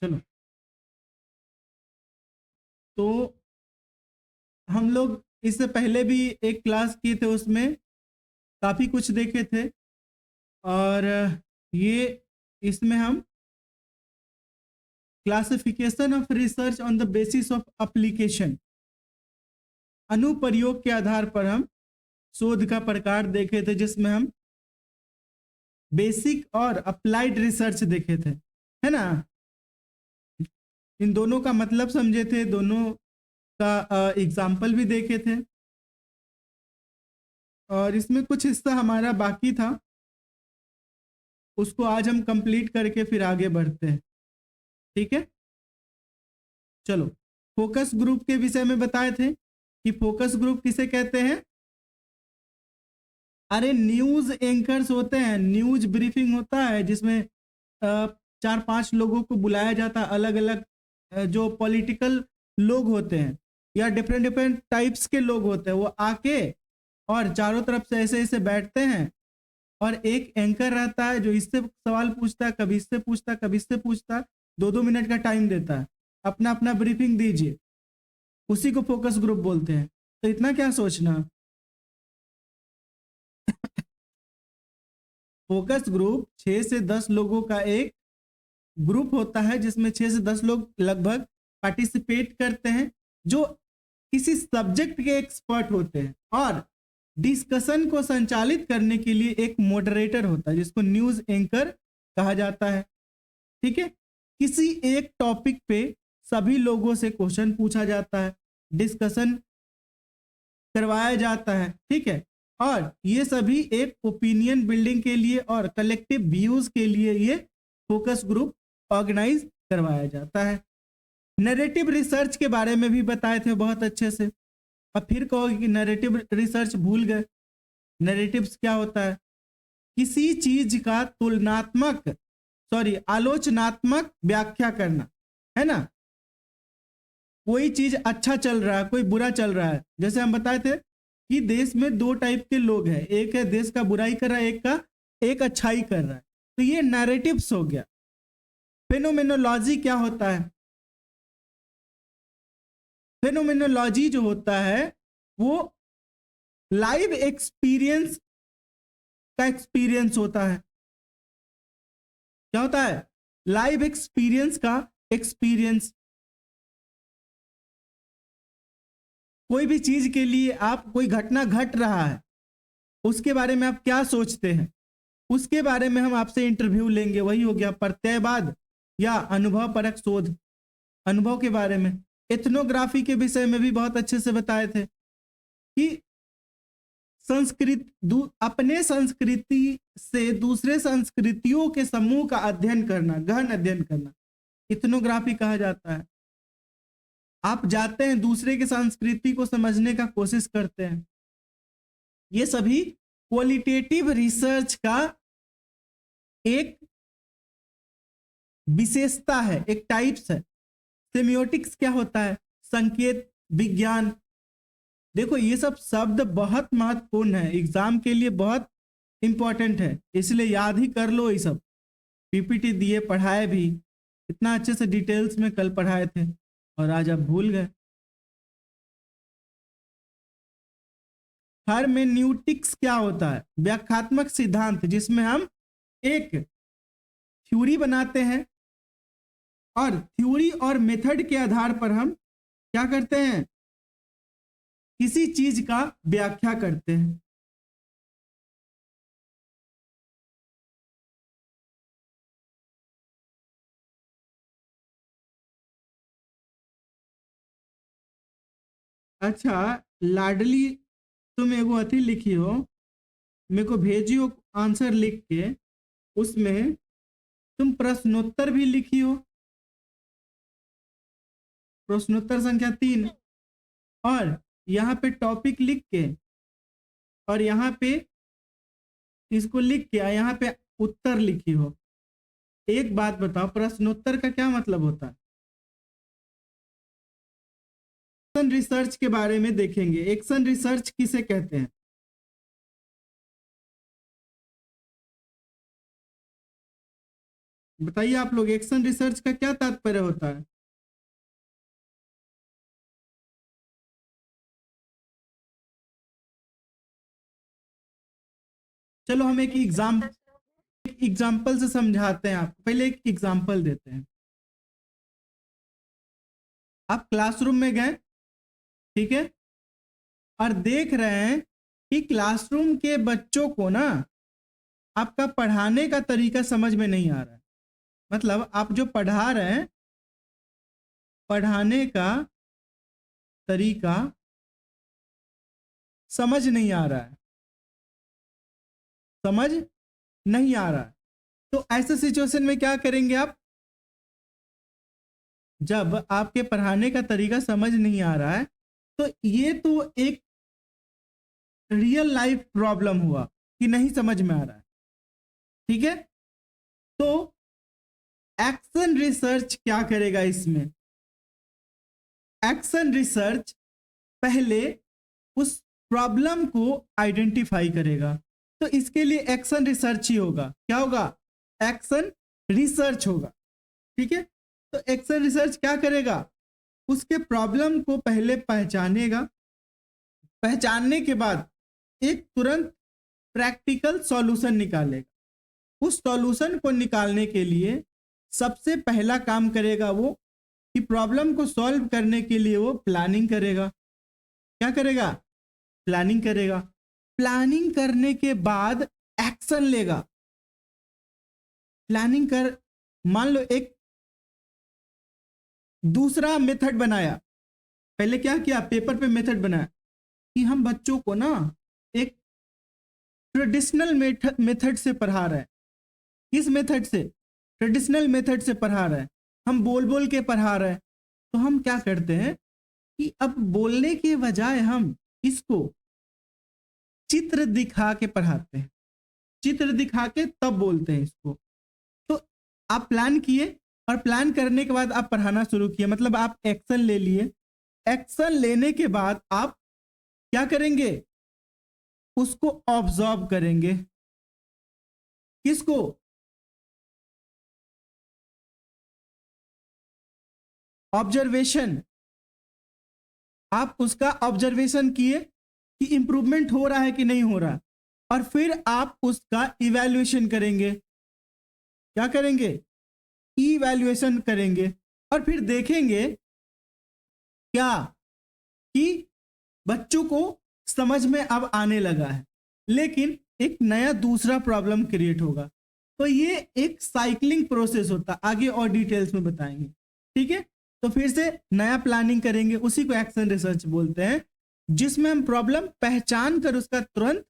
चलो, तो हम लोग इससे पहले भी एक क्लास किए थे, उसमें काफ़ी कुछ देखे थे। और ये इसमें हम classification of research on the basis of application, अनुप्रयोग के आधार पर हम शोध का प्रकार देखे थे, जिसमें हम बेसिक और अप्लाइड रिसर्च देखे थे, है ना। इन दोनों का मतलब समझे थे, दोनों का एग्जाम्पल भी देखे थे। और इसमें कुछ हिस्सा हमारा बाकी था, उसको आज हम कंप्लीट करके फिर आगे बढ़ते हैं, ठीक है। चलो, फोकस ग्रुप के विषय में बताए थे कि फोकस ग्रुप किसे कहते हैं। अरे न्यूज एंकर्स होते हैं, न्यूज ब्रीफिंग होता है जिसमें 4-5 लोगों को बुलाया जाता है, अलग अलग जो पॉलिटिकल लोग होते हैं या डिफरेंट डिफरेंट टाइप्स के लोग होते हैं, वो आके और चारों तरफ से ऐसे ऐसे बैठते हैं, और एक एंकर रहता है जो इससे सवाल पूछता है, कभी इससे पूछता है, कभी इससे पूछता है, 2-2 मिनट का टाइम देता है, अपना अपना ब्रीफिंग दीजिए। उसी को फोकस ग्रुप बोलते हैं। तो इतना क्या सोचना, फोकस ग्रुप 6 से 10 लोगों का एक ग्रुप होता है, जिसमें 6 से 10 लोग लगभग पार्टिसिपेट करते हैं, जो किसी सब्जेक्ट के एक्सपर्ट होते हैं। और डिस्कशन को संचालित करने के लिए एक मॉडरेटर होता है, जिसको न्यूज एंकर कहा जाता है, ठीक है। किसी एक टॉपिक पे सभी लोगों से क्वेश्चन पूछा जाता है, डिस्कशन करवाया जाता है, ठीक है। और ये सभी एक ओपिनियन बिल्डिंग के लिए और कलेक्टिव व्यूज के लिए ये फोकस ग्रुप ऑर्गेनाइज करवाया जाता है। नैरेटिव रिसर्च के बारे में भी बताए थे बहुत अच्छे से। अब फिर कहोगे कि नैरेटिव रिसर्च भूल गए। नैरेटिव्स क्या होता है, किसी चीज का तुलनात्मक आलोचनात्मक व्याख्या करना, है ना। कोई चीज अच्छा चल रहा है, कोई बुरा चल रहा है, जैसे हम बताए थे कि देश में 2 टाइप के लोग हैं, एक है देश का बुराई कर रहा है, एक अच्छाई कर रहा है। तो ये नैरेटिव्स हो गया। फेनोमेनोलॉजी क्या होता है, फेनोमेनोलॉजी जो होता है वो लाइव एक्सपीरियंस का एक्सपीरियंस होता है। क्या होता है, लाइव एक्सपीरियंस का एक्सपीरियंस। कोई भी चीज के लिए आप, कोई घटना घट रहा है, उसके बारे में आप क्या सोचते हैं, उसके बारे में हम आपसे इंटरव्यू लेंगे। वही हो गया प्रत्ययवाद या अनुभव परक शोध, अनुभव के बारे में। एथनोग्राफी के विषय में भी बहुत अच्छे से बताए थे कि अपने संस्कृति से दूसरे संस्कृतियों के समूह का अध्ययन करना, गहन अध्ययन करना, इथनोग्राफी कहा जाता है। आप जाते हैं, दूसरे की संस्कृति को समझने का कोशिश करते हैं। ये सभी क्वालिटेटिव रिसर्च का एक विशेषता है, एक टाइप्स है। सेमियोटिक्स क्या होता है, संकेत विज्ञान। देखो ये सब शब्द बहुत महत्वपूर्ण है, एग्जाम के लिए बहुत इंपॉर्टेंट है, इसलिए याद ही कर लो। ये सब पीपीटी दिए, पढ़ाए भी इतना अच्छे से डिटेल्स में कल पढ़ाए थे, और आज आप भूल गए। हरमेन्यूटिक्स क्या होता है, व्याख्यात्मक सिद्धांत, जिसमें हम एक थ्योरी बनाते हैं, और थ्योरी और मेथड के आधार पर हम क्या करते हैं, किसी चीज का व्याख्या करते हैं। अच्छा, लाडली, तुम एगो अथी लिखी हो, मेरे को भेजियो आंसर लिख के, उसमें तुम प्रश्नोत्तर भी लिखी हो, प्रश्नोत्तर संख्या 3, और यहाँ पे टॉपिक लिख के, और यहाँ पे इसको लिख के, यहाँ पे उत्तर लिखी हो। एक बात बताओ, प्रश्नोत्तर का क्या मतलब होता है। एक्शन रिसर्च के बारे में देखेंगे, एक्शन रिसर्च किसे कहते हैं। बताइए आप लोग, एक्शन रिसर्च का क्या तात्पर्य होता है? चलो हम एक एग्जाम्पल से समझाते हैं आपको। पहले एक एग्जाम्पल देते हैं। आप क्लासरूम में गए, ठीक है, और देख रहे हैं कि क्लासरूम के बच्चों को ना आपका पढ़ाने का तरीका समझ में नहीं आ रहा है। मतलब आप जो पढ़ा रहे हैं, पढ़ाने का तरीका समझ नहीं आ रहा है, समझ नहीं आ रहा है। तो ऐसे सिचुएशन में क्या करेंगे आप? जब आपके पढ़ाने का तरीका समझ नहीं आ रहा है, तो ये तो एक रियल लाइफ प्रॉब्लम हुआ कि नहीं समझ में आ रहा है, ठीक है। तो एक्शन रिसर्च क्या करेगा इसमें? एक्शन रिसर्च पहले उस प्रॉब्लम को आइडेंटिफाई करेगा। तो इसके लिए एक्शन रिसर्च ही होगा। क्या होगा? एक्शन रिसर्च होगा, ठीक है। तो एक्शन रिसर्च क्या करेगा? उसके प्रॉब्लम को पहले पहचानेगा, पहचानने के बाद एक तुरंत प्रैक्टिकल सॉल्यूशन निकालेगा। उस सॉल्यूशन को निकालने के लिए सबसे पहला काम करेगा वो कि प्रॉब्लम को सॉल्व करने के लिए वो प्लानिंग करेगा। क्या करेगा? प्लानिंग करेगा। प्लानिंग करने के बाद एक्शन लेगा। प्लानिंग कर, मान लो एक दूसरा मेथड बनाया। पहले क्या किया? पेपर पे मेथड बनाया कि हम बच्चों को ना एक ट्रेडिशनल मेथड से पढ़ा रहे हैं। किस मेथड से? ट्रेडिशनल मेथड से पढ़ा रहे हैं। हम बोल बोल के पढ़ा रहे हैं। तो हम क्या करते हैं कि अब बोलने के बजाय हम इसको चित्र दिखा के पढ़ाते हैं। चित्र दिखा के तब बोलते हैं इसको। तो आप प्लान किए और प्लान करने के बाद आप पढ़ाना शुरू किए, मतलब आप एक्शन ले लिए। एक्शन लेने के बाद आप क्या करेंगे? उसको ऑब्जर्व करेंगे। किसको? ऑब्जर्वेशन। आप उसका ऑब्जर्वेशन किए कि इंप्रूवमेंट हो रहा है कि नहीं हो रहा, और फिर आप उसका इवैल्यूएशन करेंगे। क्या करेंगे? इवैल्यूएशन करेंगे। और फिर देखेंगे क्या कि बच्चों को समझ में अब आने लगा है, लेकिन एक नया दूसरा प्रॉब्लम क्रिएट होगा। तो ये एक साइक्लिंग प्रोसेस होता है, आगे और डिटेल्स में बताएंगे, ठीक है। तो फिर से नया प्लानिंग करेंगे, उसी को एक्शन रिसर्च बोलते हैं, जिसमें हम प्रॉब्लम पहचान कर उसका तुरंत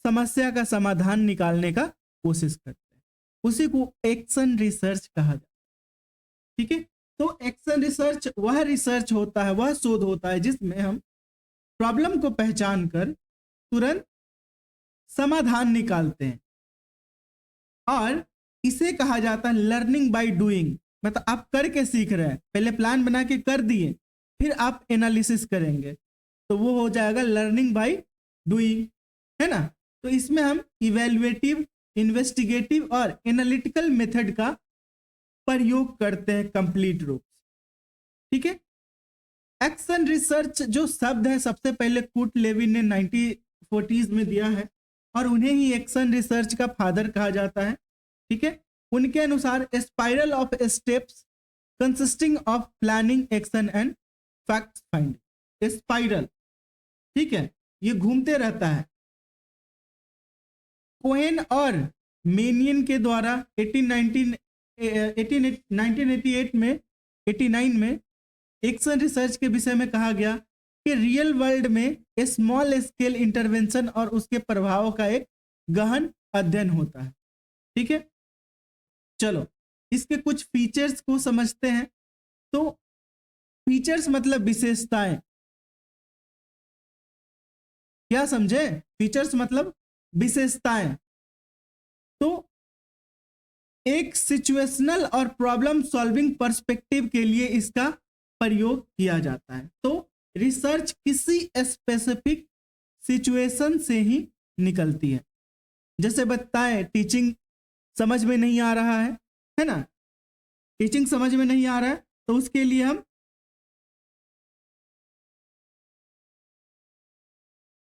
समस्या का समाधान निकालने का कोशिश करते हैं। उसी को एक्शन रिसर्च कहा जाता है, ठीक है। तो एक्शन रिसर्च वह रिसर्च होता है, वह शोध होता है जिसमें हम प्रॉब्लम को पहचान कर तुरंत समाधान निकालते हैं। और इसे कहा जाता है लर्निंग बाय डूइंग। मतलब आप करके सीख रहे हैं, पहले प्लान बना के कर दिए, फिर आप एनालिसिस करेंगे, तो वो हो जाएगा लर्निंग बाय डूइंग, है ना। तो इसमें हम इवेल्युएटिव, इन्वेस्टिगेटिव और एनालिटिकल मेथड का प्रयोग करते हैं कंप्लीट रूप से, ठीक है। एक्शन रिसर्च जो शब्द है सबसे पहले कूट लेविन ने 1940s में दिया है, और उन्हें ही एक्शन रिसर्च का फादर कहा जाता है, ठीक है। उनके अनुसार spiral of steps consisting of planning, action and fact finding. Spiral, ठीक है, ये घूमते रहता है। कोहेन और मेनियन के द्वारा 1988 में 89 में एक्शन रिसर्च के विषय में कहा गया कि रियल वर्ल्ड में स्मॉल स्केल इंटरवेंशन और उसके प्रभावों का एक गहन अध्ययन होता है, ठीक है। चलो इसके कुछ फीचर्स को समझते हैं। तो फीचर्स मतलब विशेषताएं। क्या समझे? फीचर्स मतलब विशेषताएं। तो एक सिचुएशनल और प्रॉब्लम सॉल्विंग पर्सपेक्टिव के लिए इसका प्रयोग किया जाता है। तो रिसर्च किसी स्पेसिफिक सिचुएशन से ही निकलती है। जैसे बताएं, टीचिंग समझ में नहीं आ रहा है, है ना, टीचिंग समझ में नहीं आ रहा है तो उसके लिए हम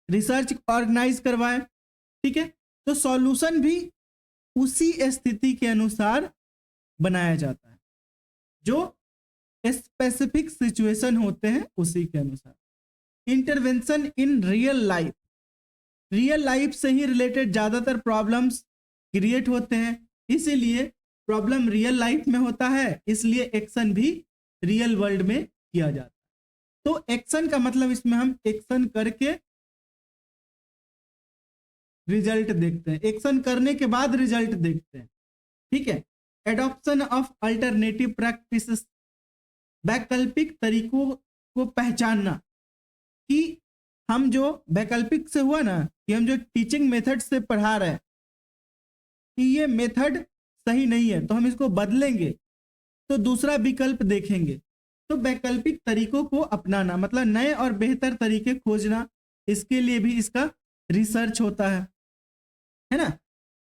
रिसर्च ऑर्गेनाइज करवाएं। ठीक है, तो सॉल्यूशन भी उसी स्थिति के अनुसार बनाया जाता है, जो स्पेसिफिक सिचुएशन होते हैं उसी के अनुसार। इंटरवेंशन इन रियल लाइफ से ही रिलेटेड ज्यादातर प्रॉब्लम्स क्रिएट होते हैं, इसीलिए प्रॉब्लम रियल लाइफ में होता है, इसलिए एक्शन भी रियल वर्ल्ड में किया जाता है। तो एक्शन का मतलब इसमें हम एक्शन करके रिजल्ट देखते हैं, एक्शन करने के बाद रिजल्ट देखते हैं। ठीक है, एडॉप्शन ऑफ अल्टरनेटिव प्रैक्टिसेस, वैकल्पिक तरीकों को पहचानना कि हम जो वैकल्पिक से हुआ ना, कि हम जो टीचिंग मेथड से पढ़ा रहे हैं कि ये मेथड सही नहीं है तो हम इसको बदलेंगे, तो दूसरा विकल्प देखेंगे। तो वैकल्पिक तरीकों को अपनाना मतलब नए और बेहतर तरीके खोजना, इसके लिए भी इसका रिसर्च होता है ना।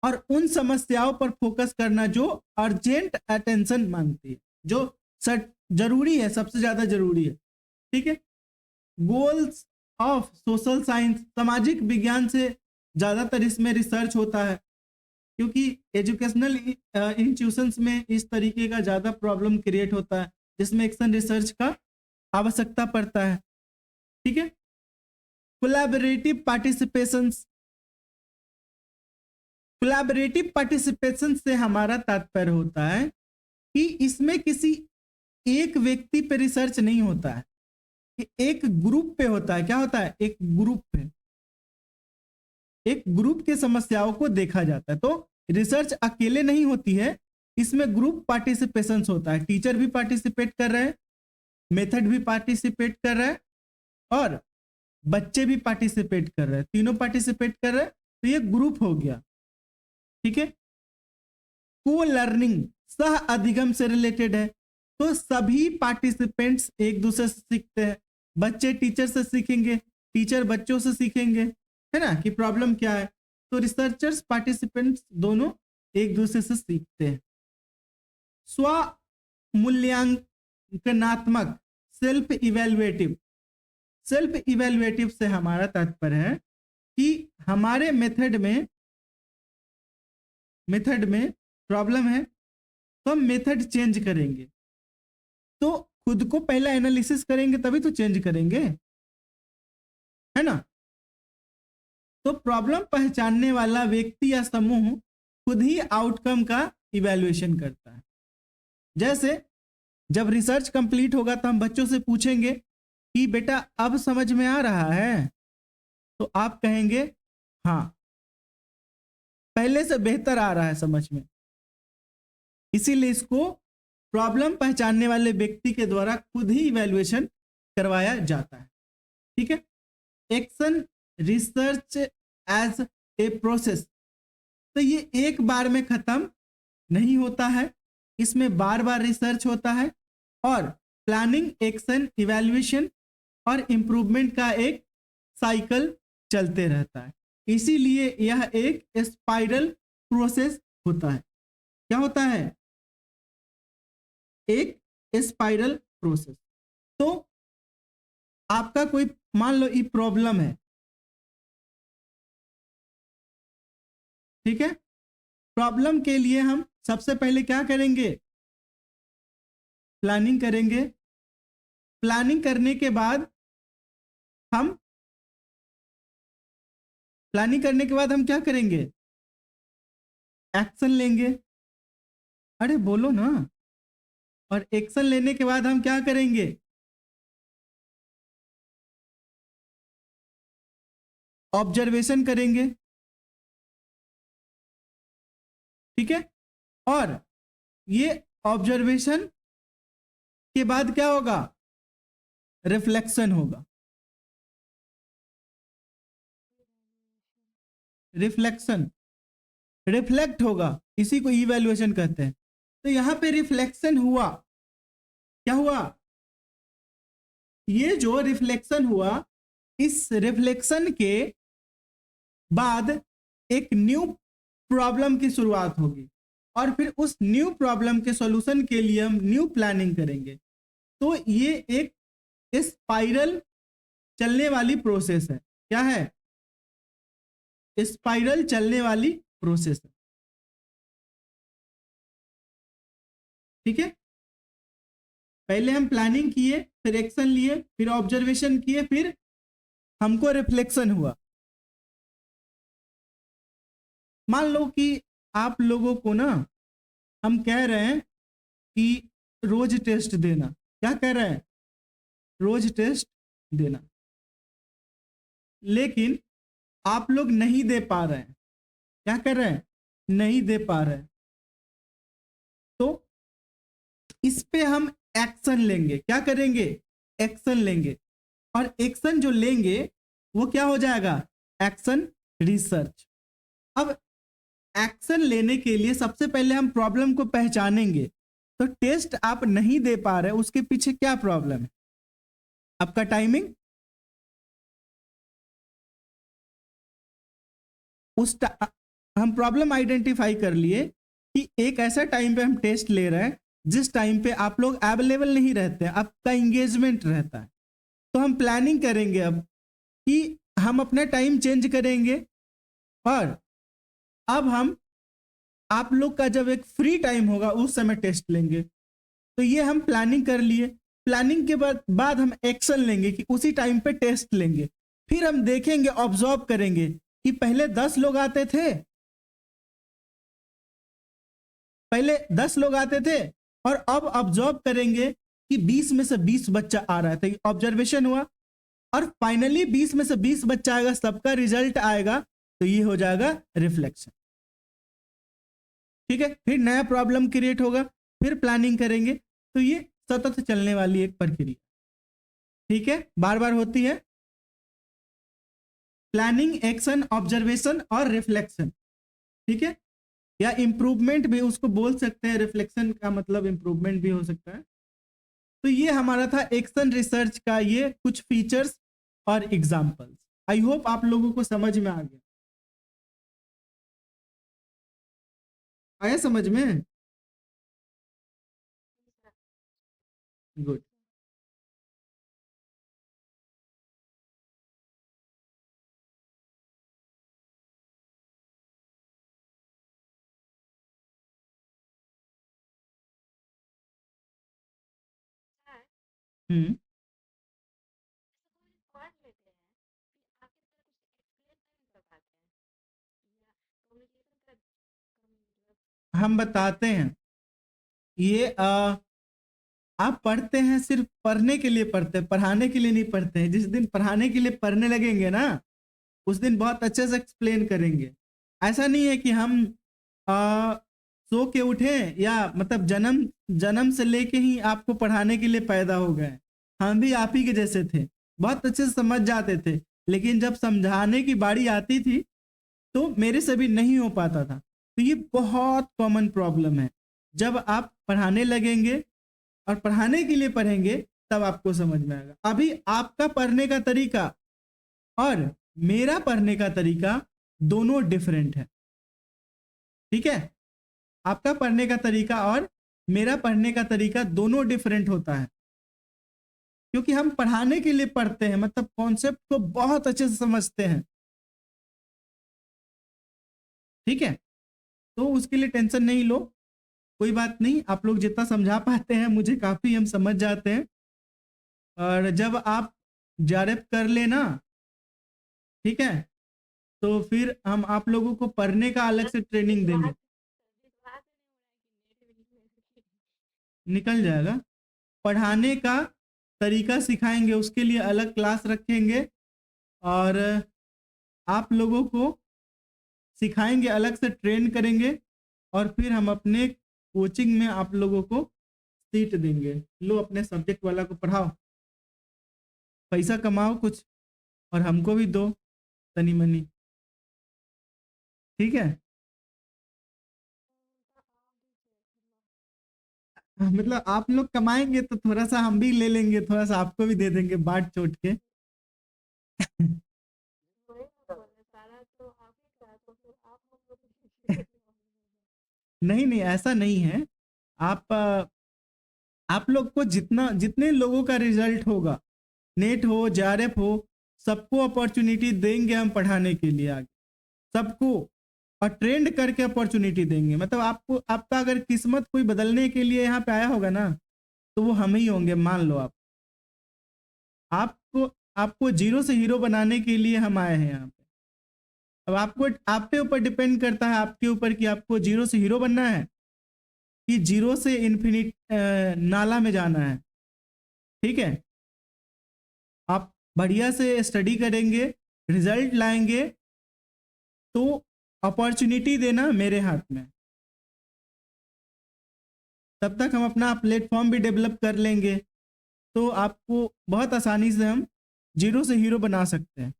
और उन समस्याओं पर फोकस करना जो अर्जेंट अटेंशन मांगती है, जो जरूरी है, सबसे ज्यादा जरूरी है। ठीक है, गोल्स ऑफ सोशल साइंस, सामाजिक विज्ञान से ज्यादातर इसमें रिसर्च होता है, क्योंकि एजुकेशनल इंस्टीट्यूशंस में इस तरीके का ज्यादा प्रॉब्लम क्रिएट होता है, जिसमें एक्शन रिसर्च का आवश्यकता पड़ता है। ठीक है, कोलैबोरेटिव पार्टिसिपेशन से हमारा तात्पर्य होता है कि इसमें किसी एक व्यक्ति पे रिसर्च नहीं होता है, एक ग्रुप पे होता है। क्या होता है? एक ग्रुप पे, एक ग्रुप के समस्याओं को देखा जाता है। तो रिसर्च अकेले नहीं होती है, इसमें ग्रुप पार्टिसिपेशन होता है। टीचर भी पार्टिसिपेट कर रहे हैं, मेथड भी पार्टिसिपेट कर रहा है और बच्चे भी पार्टिसिपेट कर रहे हैं, तीनों पार्टिसिपेट कर रहे हैं, तो ये ग्रुप हो गया। ठीक है, को लर्निंग सह अधिगम से रिलेटेड है, तो सभी पार्टिसिपेंट्स एक दूसरे से सीखते हैं। बच्चे टीचर से सीखेंगे, टीचर बच्चों से सीखेंगे, है ना, कि प्रॉब्लम क्या है। तो रिसर्चर्स पार्टिसिपेंट्स दोनों एक दूसरे से सीखते हैं। स्व मूल्यांकनात्मक, सेल्फ इवेल्युएटिव से हमारा तात्पर्य है कि हमारे मेथड में प्रॉब्लम है तो हम मेथड चेंज करेंगे। तो खुद को पहले एनालिसिस करेंगे तभी तो चेंज करेंगे, है ना। तो प्रॉब्लम पहचानने वाला व्यक्ति या समूह खुद ही आउटकम का इवैल्यूएशन करता है। जैसे जब रिसर्च कंप्लीट होगा तो हम बच्चों से पूछेंगे कि बेटा अब समझ में आ रहा है, तो आप कहेंगे हाँ, पहले से बेहतर आ रहा है समझ में। इसीलिए इसको प्रॉब्लम पहचानने वाले व्यक्ति के द्वारा खुद ही इवैल्यूएशन करवाया जाता है। ठीक है, action research as a process, तो ये एक बार में खत्म नहीं होता है, इसमें बार बार रिसर्च होता है और प्लानिंग, एक्शन, इवैल्यूएशन और इंप्रूवमेंट का एक साइकिल चलते रहता है। इसीलिए यह एक स्पाइरल प्रोसेस होता है। क्या होता है? एक स्पाइरल प्रोसेस। तो आपका कोई मान लो ये प्रॉब्लम है, ठीक है, प्रॉब्लम के लिए हम सबसे पहले क्या करेंगे? प्लानिंग करेंगे। प्लानिंग करने के बाद हम क्या करेंगे? एक्शन लेंगे। अरे बोलो ना। और एक्शन लेने के बाद हम क्या करेंगे? ऑब्जर्वेशन करेंगे। ठीक है, और ये ऑब्जर्वेशन के बाद क्या होगा? रिफ्लेक्शन होगा। रिफ्लेक्ट होगा, इसी को इवैल्यूएशन कहते हैं। तो यहां पे रिफ्लेक्शन हुआ, क्या हुआ? ये जो रिफ्लेक्शन हुआ, इस रिफ्लेक्शन के बाद एक न्यू प्रॉब्लम की शुरुआत होगी और फिर उस न्यू प्रॉब्लम के सॉल्यूशन के लिए हम न्यू प्लानिंग करेंगे। तो ये एक स्पाइरल चलने वाली प्रोसेस है। क्या है? स्पाइरल चलने वाली प्रोसेस है। ठीक है, पहले हम प्लानिंग किए, फिर एक्शन लिए, फिर ऑब्जर्वेशन किए, फिर हमको रिफ्लेक्शन हुआ। मान लो कि आप लोगों को ना हम कह रहे हैं कि रोज टेस्ट देना। क्या कह रहे हैं? रोज टेस्ट देना, लेकिन आप लोग नहीं दे पा रहे हैं। क्या कर रहे हैं? नहीं दे पा रहे हैं। तो इस पे हम एक्शन लेंगे। क्या करेंगे? एक्शन लेंगे। और एक्शन जो लेंगे वो क्या हो जाएगा? Action research. अब एक्शन लेने के लिए सबसे पहले हम प्रॉब्लम को पहचानेंगे। तो टेस्ट आप नहीं दे पा रहे, उसके पीछे क्या प्रॉब्लम है? आपका टाइमिंग। हम प्रॉब्लम आइडेंटिफाई कर लिए कि एक ऐसा टाइम पे हम टेस्ट ले रहे हैं जिस टाइम पे आप लोग अवेलेबल नहीं रहते हैं, आपका इंगेजमेंट रहता है। तो हम प्लानिंग करेंगे अब कि हम अपना टाइम चेंज करेंगे, और अब हम आप लोग का जब एक फ्री टाइम होगा उस समय टेस्ट लेंगे। तो ये हम प्लानिंग कर लिए। प्लानिंग के बाद हम एक्शन लेंगे कि उसी टाइम पे टेस्ट लेंगे। फिर हम देखेंगे, ऑब्जर्व करेंगे कि पहले 10 लोग आते थे, पहले 10 लोग आते थे, और अब ऑब्जर्व करेंगे कि 20 में से 20 बच्चा आ रहा है। तो ऑब्जर्वेशन हुआ, और फाइनली 20 में से 20 बच्चा आएगा, सबका रिजल्ट आएगा, तो ये हो जाएगा रिफ्लेक्शन। ठीक है, फिर नया प्रॉब्लम क्रिएट होगा, फिर प्लानिंग करेंगे। तो ये सतत चलने वाली एक प्रक्रिया, ठीक है, बार बार होती है। प्लानिंग, एक्शन, ऑब्जर्वेशन और रिफ्लेक्शन। ठीक है, या इंप्रूवमेंट भी उसको बोल सकते हैं। रिफ्लेक्शन का मतलब इंप्रूवमेंट भी हो सकता है। तो ये हमारा था एक्शन रिसर्च का ये कुछ फीचर्स और एग्जांपल्स। आई होप आप लोगों को समझ में आ गया। आया समझ में? गुड। हम्म। हम बताते हैं। ये आप पढ़ते हैं, सिर्फ पढ़ने के लिए पढ़ते हैं, पढ़ाने के लिए नहीं पढ़ते हैं। जिस दिन पढ़ाने के लिए पढ़ने लगेंगे ना, उस दिन बहुत अच्छे से एक्सप्लेन करेंगे। ऐसा नहीं है कि हम सो के उठे, या मतलब जन्म जन्म से लेके ही आपको पढ़ाने के लिए पैदा हो गए। हम भी आप ही के जैसे थे, बहुत अच्छे से समझ जाते थे, लेकिन जब समझाने की बारी आती थी तो मेरे से भी नहीं हो पाता था। तो ये बहुत कॉमन प्रॉब्लम है। जब आप पढ़ाने लगेंगे और पढ़ाने के लिए पढ़ेंगे, तब आपको समझ में आएगा। अभी आपका पढ़ने का तरीका और मेरा पढ़ने का तरीका दोनों डिफरेंट है। ठीक है, आपका पढ़ने का तरीका और मेरा पढ़ने का तरीका दोनों डिफरेंट होता है, क्योंकि हम पढ़ाने के लिए पढ़ते हैं, मतलब कॉन्सेप्ट को बहुत अच्छे से समझते हैं। ठीक है, तो उसके लिए टेंशन नहीं लो, कोई बात नहीं। आप लोग जितना समझा पाते हैं मुझे काफी हम समझ जाते हैं। और जब आप जारेप कर लेना, ठीक है, तो फिर हम आप लोगों को पढ़ने का अलग से ट्रेनिंग देंगे। निकल जाएगा। पढ़ाने का तरीका सिखाएंगे, उसके लिए अलग क्लास रखेंगे, और आप लोगों को सिखाएंगे, अलग से ट्रेन करेंगे, और फिर हम अपने कोचिंग में आप लोगों को सीट देंगे। लो, अपने सब्जेक्ट वाला को पढ़ाओ, पैसा कमाओ कुछ, और हमको भी दो तनी मनी। ठीक है, मतलब आप लोग कमाएंगे तो थोड़ा सा हम भी ले लेंगे, थोड़ा सा आपको भी दे देंगे बांट चोट के। नहीं नहीं, ऐसा नहीं है। आप आप लोग को जितने लोगों का रिजल्ट होगा, नेट हो जेआरएफ हो, सबको अपॉर्चुनिटी देंगे हम पढ़ाने के लिए आगे, सबको, और ट्रेंड करके अपॉर्चुनिटी देंगे। मतलब आपको, आपका अगर किस्मत कोई बदलने के लिए यहाँ पे आया होगा ना, तो वो हम ही होंगे, मान लो आप। आपको आपको जीरो से हीरो बनाने के लिए हम आए हैं यहाँ पे। अब आपको, आपके ऊपर डिपेंड करता है, आपके ऊपर कि आपको जीरो से हीरो बनना है कि जीरो से इन्फिनिट नाला में जाना है। ठीक है, आप बढ़िया से स्टडी करेंगे, रिजल्ट लाएंगे, तो अपॉर्चुनिटी देना मेरे हाथ में। तब तक हम अपना प्लेटफॉर्म भी डेवलप कर लेंगे, तो आपको बहुत आसानी से हम जीरो से हीरो बना सकते हैं।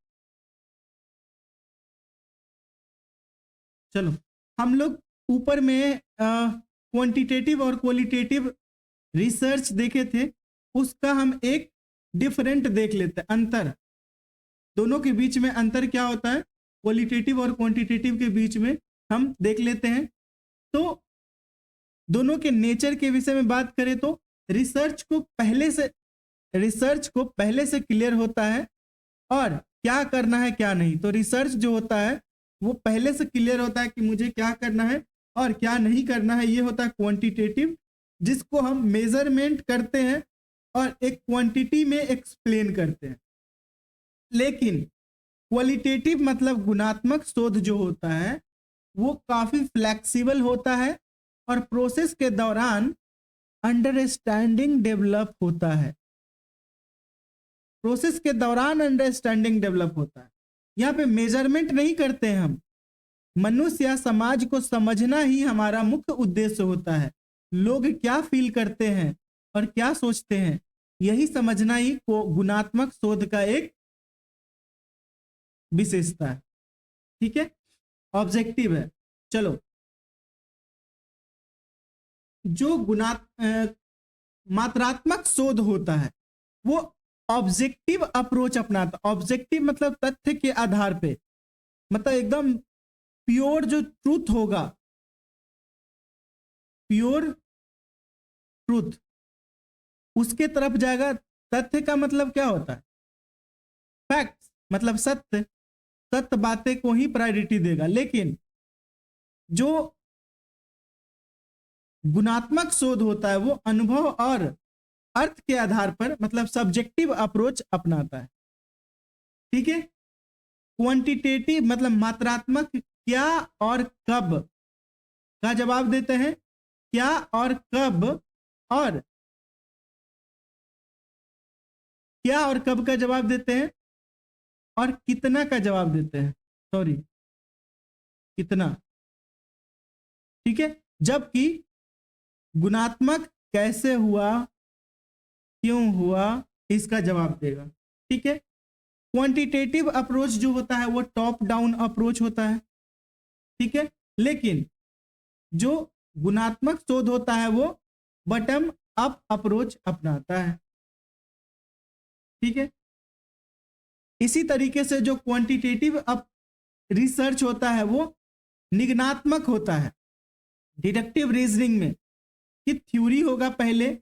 चलो, हम लोग ऊपर में क्वांटिटेटिव और क्वालिटेटिव रिसर्च देखे थे, उसका हम एक डिफरेंट देख लेते हैं, अंतर। दोनों के बीच में अंतर क्या होता है, क्वालिटेटिव और क्वांटिटेटिव के बीच में हम देख लेते हैं। तो दोनों के नेचर के विषय में बात करें तो रिसर्च को पहले से क्लियर होता है और क्या करना है क्या नहीं। तो रिसर्च जो होता है वो पहले से क्लियर होता है कि मुझे क्या करना है और क्या नहीं करना है। ये होता है क्वांटिटेटिव, जिसको हम मेजरमेंट करते हैं और एक क्वांटिटी में एक्सप्लेन करते हैं। लेकिन क्वालिटेटिव मतलब गुणात्मक शोध जो होता है वो काफी फ्लेक्सिबल होता है और प्रोसेस के दौरान अंडरस्टैंडिंग डेवलप होता है। प्रोसेस के दौरान अंडरस्टैंडिंग डेवलप होता है। यहाँ पे मेजरमेंट नहीं करते हैं हम, मनुष्य या समाज को समझना ही हमारा मुख्य उद्देश्य होता है। लोग क्या फील करते हैं और क्या सोचते हैं, यही समझना ही को गुणात्मक शोध का एक विशेषता है। ठीक है, ऑब्जेक्टिव है। चलो, जो मात्रात्मक शोध होता है वो ऑब्जेक्टिव अप्रोच अपनाता। ऑब्जेक्टिव मतलब तथ्य के आधार पे, मतलब एकदम प्योर जो ट्रूथ होगा, प्योर ट्रूथ, उसके तरफ जाएगा। तथ्य का मतलब क्या होता है, फैक्ट्स, मतलब सत्य, सत्य बातें को ही प्रायोरिटी देगा। लेकिन जो गुणात्मक शोध होता है वो अनुभव और अर्थ के आधार पर, मतलब सब्जेक्टिव अप्रोच अपनाता है। ठीक है, क्वांटिटेटिव मतलब मात्रात्मक, क्या और कब का जवाब देते हैं, क्या और कब, और क्या और कब का जवाब देते हैं और कितना का जवाब देते हैं, सॉरी कितना। ठीक है, जबकि गुणात्मक कैसे हुआ, क्यों हुआ, इसका जवाब देगा। ठीक है, क्वांटिटेटिव अप्रोच जो होता है वो टॉप डाउन अप्रोच होता है। ठीक है, लेकिन जो गुणात्मक शोध होता है वो बटम अप अप्रोच अपनाता है। ठीक है, इसी तरीके से जो क्वांटिटेटिव अप रिसर्च होता है वो निगनात्मक होता है। डिडक्टिव रीजनिंग में कि थ्योरी होगा पहले,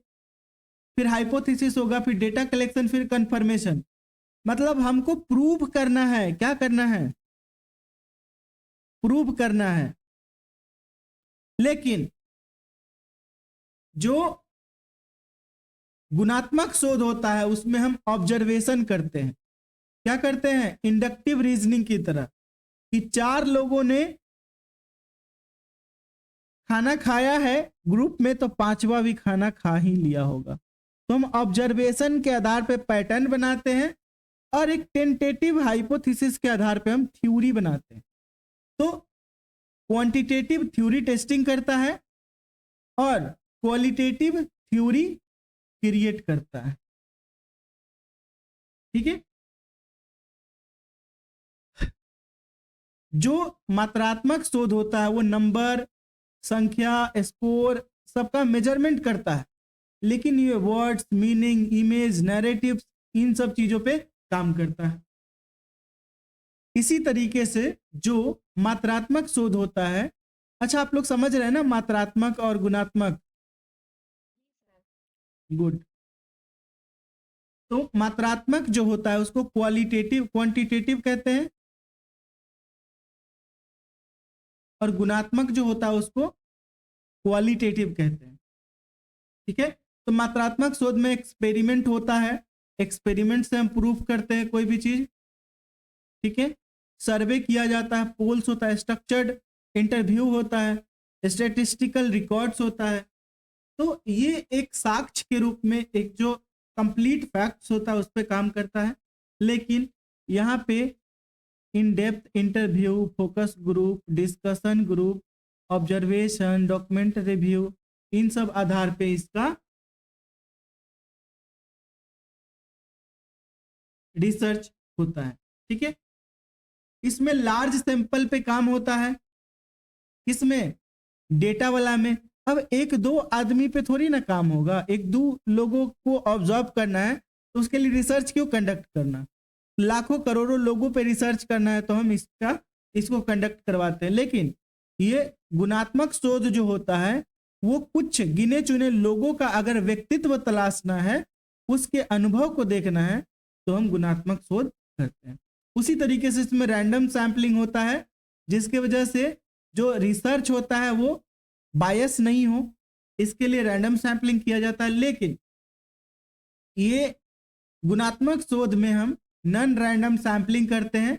फिर हाइपोथेसिस होगा, फिर डेटा कलेक्शन, फिर कंफर्मेशन। मतलब हमको प्रूव करना है, क्या करना है, प्रूव करना है। लेकिन जो गुणात्मक शोध होता है उसमें हम ऑब्जर्वेशन करते हैं। क्या करते हैं, इंडक्टिव रीजनिंग की तरह, कि 4 लोगों ने खाना खाया है ग्रुप में, तो 5वां भी खाना खा ही लिया होगा। तो हम ऑब्जर्वेशन के आधार पे पैटर्न बनाते हैं और एक टेंटेटिव हाइपोथेसिस के आधार पे हम थ्योरी बनाते हैं। तो क्वांटिटेटिव थ्योरी टेस्टिंग करता है और क्वालिटेटिव थ्योरी क्रिएट करता है। ठीक है, जो मात्रात्मक शोध होता है वो नंबर, संख्या, स्कोर सबका मेजरमेंट करता है, लेकिन ये वर्ड्स, मीनिंग, इमेज, नैरेटिव्स, इन सब चीजों पे काम करता है। इसी तरीके से जो मात्रात्मक शोध होता है अच्छा, आप लोग समझ रहे हैं ना मात्रात्मक और गुणात्मक? गुड। तो मात्रात्मक जो होता है उसको क्वालिटेटिव क्वांटिटेटिव कहते हैं, और गुणात्मक जो होता है उसको क्वालिटेटिव कहते हैं। ठीक है, तो मात्रात्मक शोध में एक्सपेरिमेंट होता है, एक्सपेरिमेंट से हम प्रूफ करते हैं कोई भी चीज। ठीक है, सर्वे किया जाता है, पोल्स होता है, स्ट्रक्चर्ड इंटरव्यू होता है, स्टैटिस्टिकल रिकॉर्ड्स होता है। तो ये एक साक्ष्य के रूप में एक जो कंप्लीट फैक्ट्स होता है उस पर काम करता है। लेकिन यहाँ पे in depth interview, focus group, discussion group, observation, document review, इन सब आधार पे इसका रिसर्च होता है। ठीक है, इसमें लार्ज सैंपल पे काम होता है, किसमें? डेटा वाला में। अब एक दो आदमी पे थोड़ी ना काम होगा, एक दो लोगों को ऑब्जर्व करना है तो उसके लिए रिसर्च क्यों कंडक्ट करना? लाखों करोड़ों लोगों पे रिसर्च करना है तो हम इसको कंडक्ट करवाते हैं। लेकिन ये गुणात्मक शोध जो होता है वो कुछ गिने चुने लोगों का अगर व्यक्तित्व तलाशना है, उसके अनुभव को देखना है, तो हम गुणात्मक शोध करते हैं। उसी तरीके से इसमें रैंडम सैंपलिंग होता है, जिसके वजह से जो रिसर्च होता है वो बायस नहीं हो, इसके लिए रैंडम सैंपलिंग किया जाता है। लेकिन ये गुणात्मक शोध में हम नॉन रैंडम सैंपलिंग करते हैं।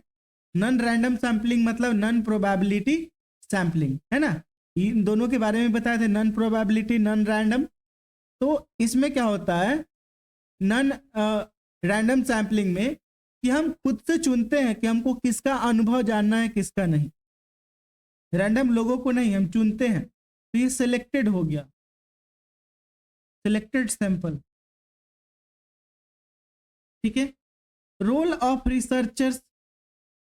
नॉन रैंडम सैंपलिंग मतलब नॉन प्रोबेबिलिटी सैंपलिंग, है ना? इन दोनों के बारे में बताए थे, नॉन प्रोबेबिलिटी, नॉन रैंडम। तो इसमें क्या होता है नॉन रैंडम सैंपलिंग में कि हम खुद से चुनते हैं कि हमको किसका अनुभव जानना है, किसका नहीं। रैंडम लोगों को नहीं, हम चुनते हैं, तो ये सिलेक्टेड हो गया, सिलेक्टेड सैंपल। ठीक है, रोल ऑफ रिसर्चर्स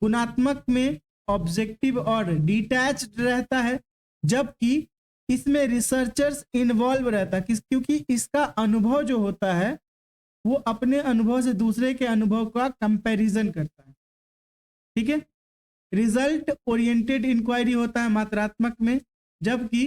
गुणात्मक में ऑब्जेक्टिव और डिटैच्ड रहता है, जबकि इसमें रिसर्चर्स इन्वॉल्व रहता है, क्योंकि इसका अनुभव जो होता है वो अपने अनुभव से दूसरे के अनुभव का कंपैरिजन करता है। ठीक है, रिजल्ट ओरिएंटेड इंक्वायरी होता है मात्रात्मक में, जबकि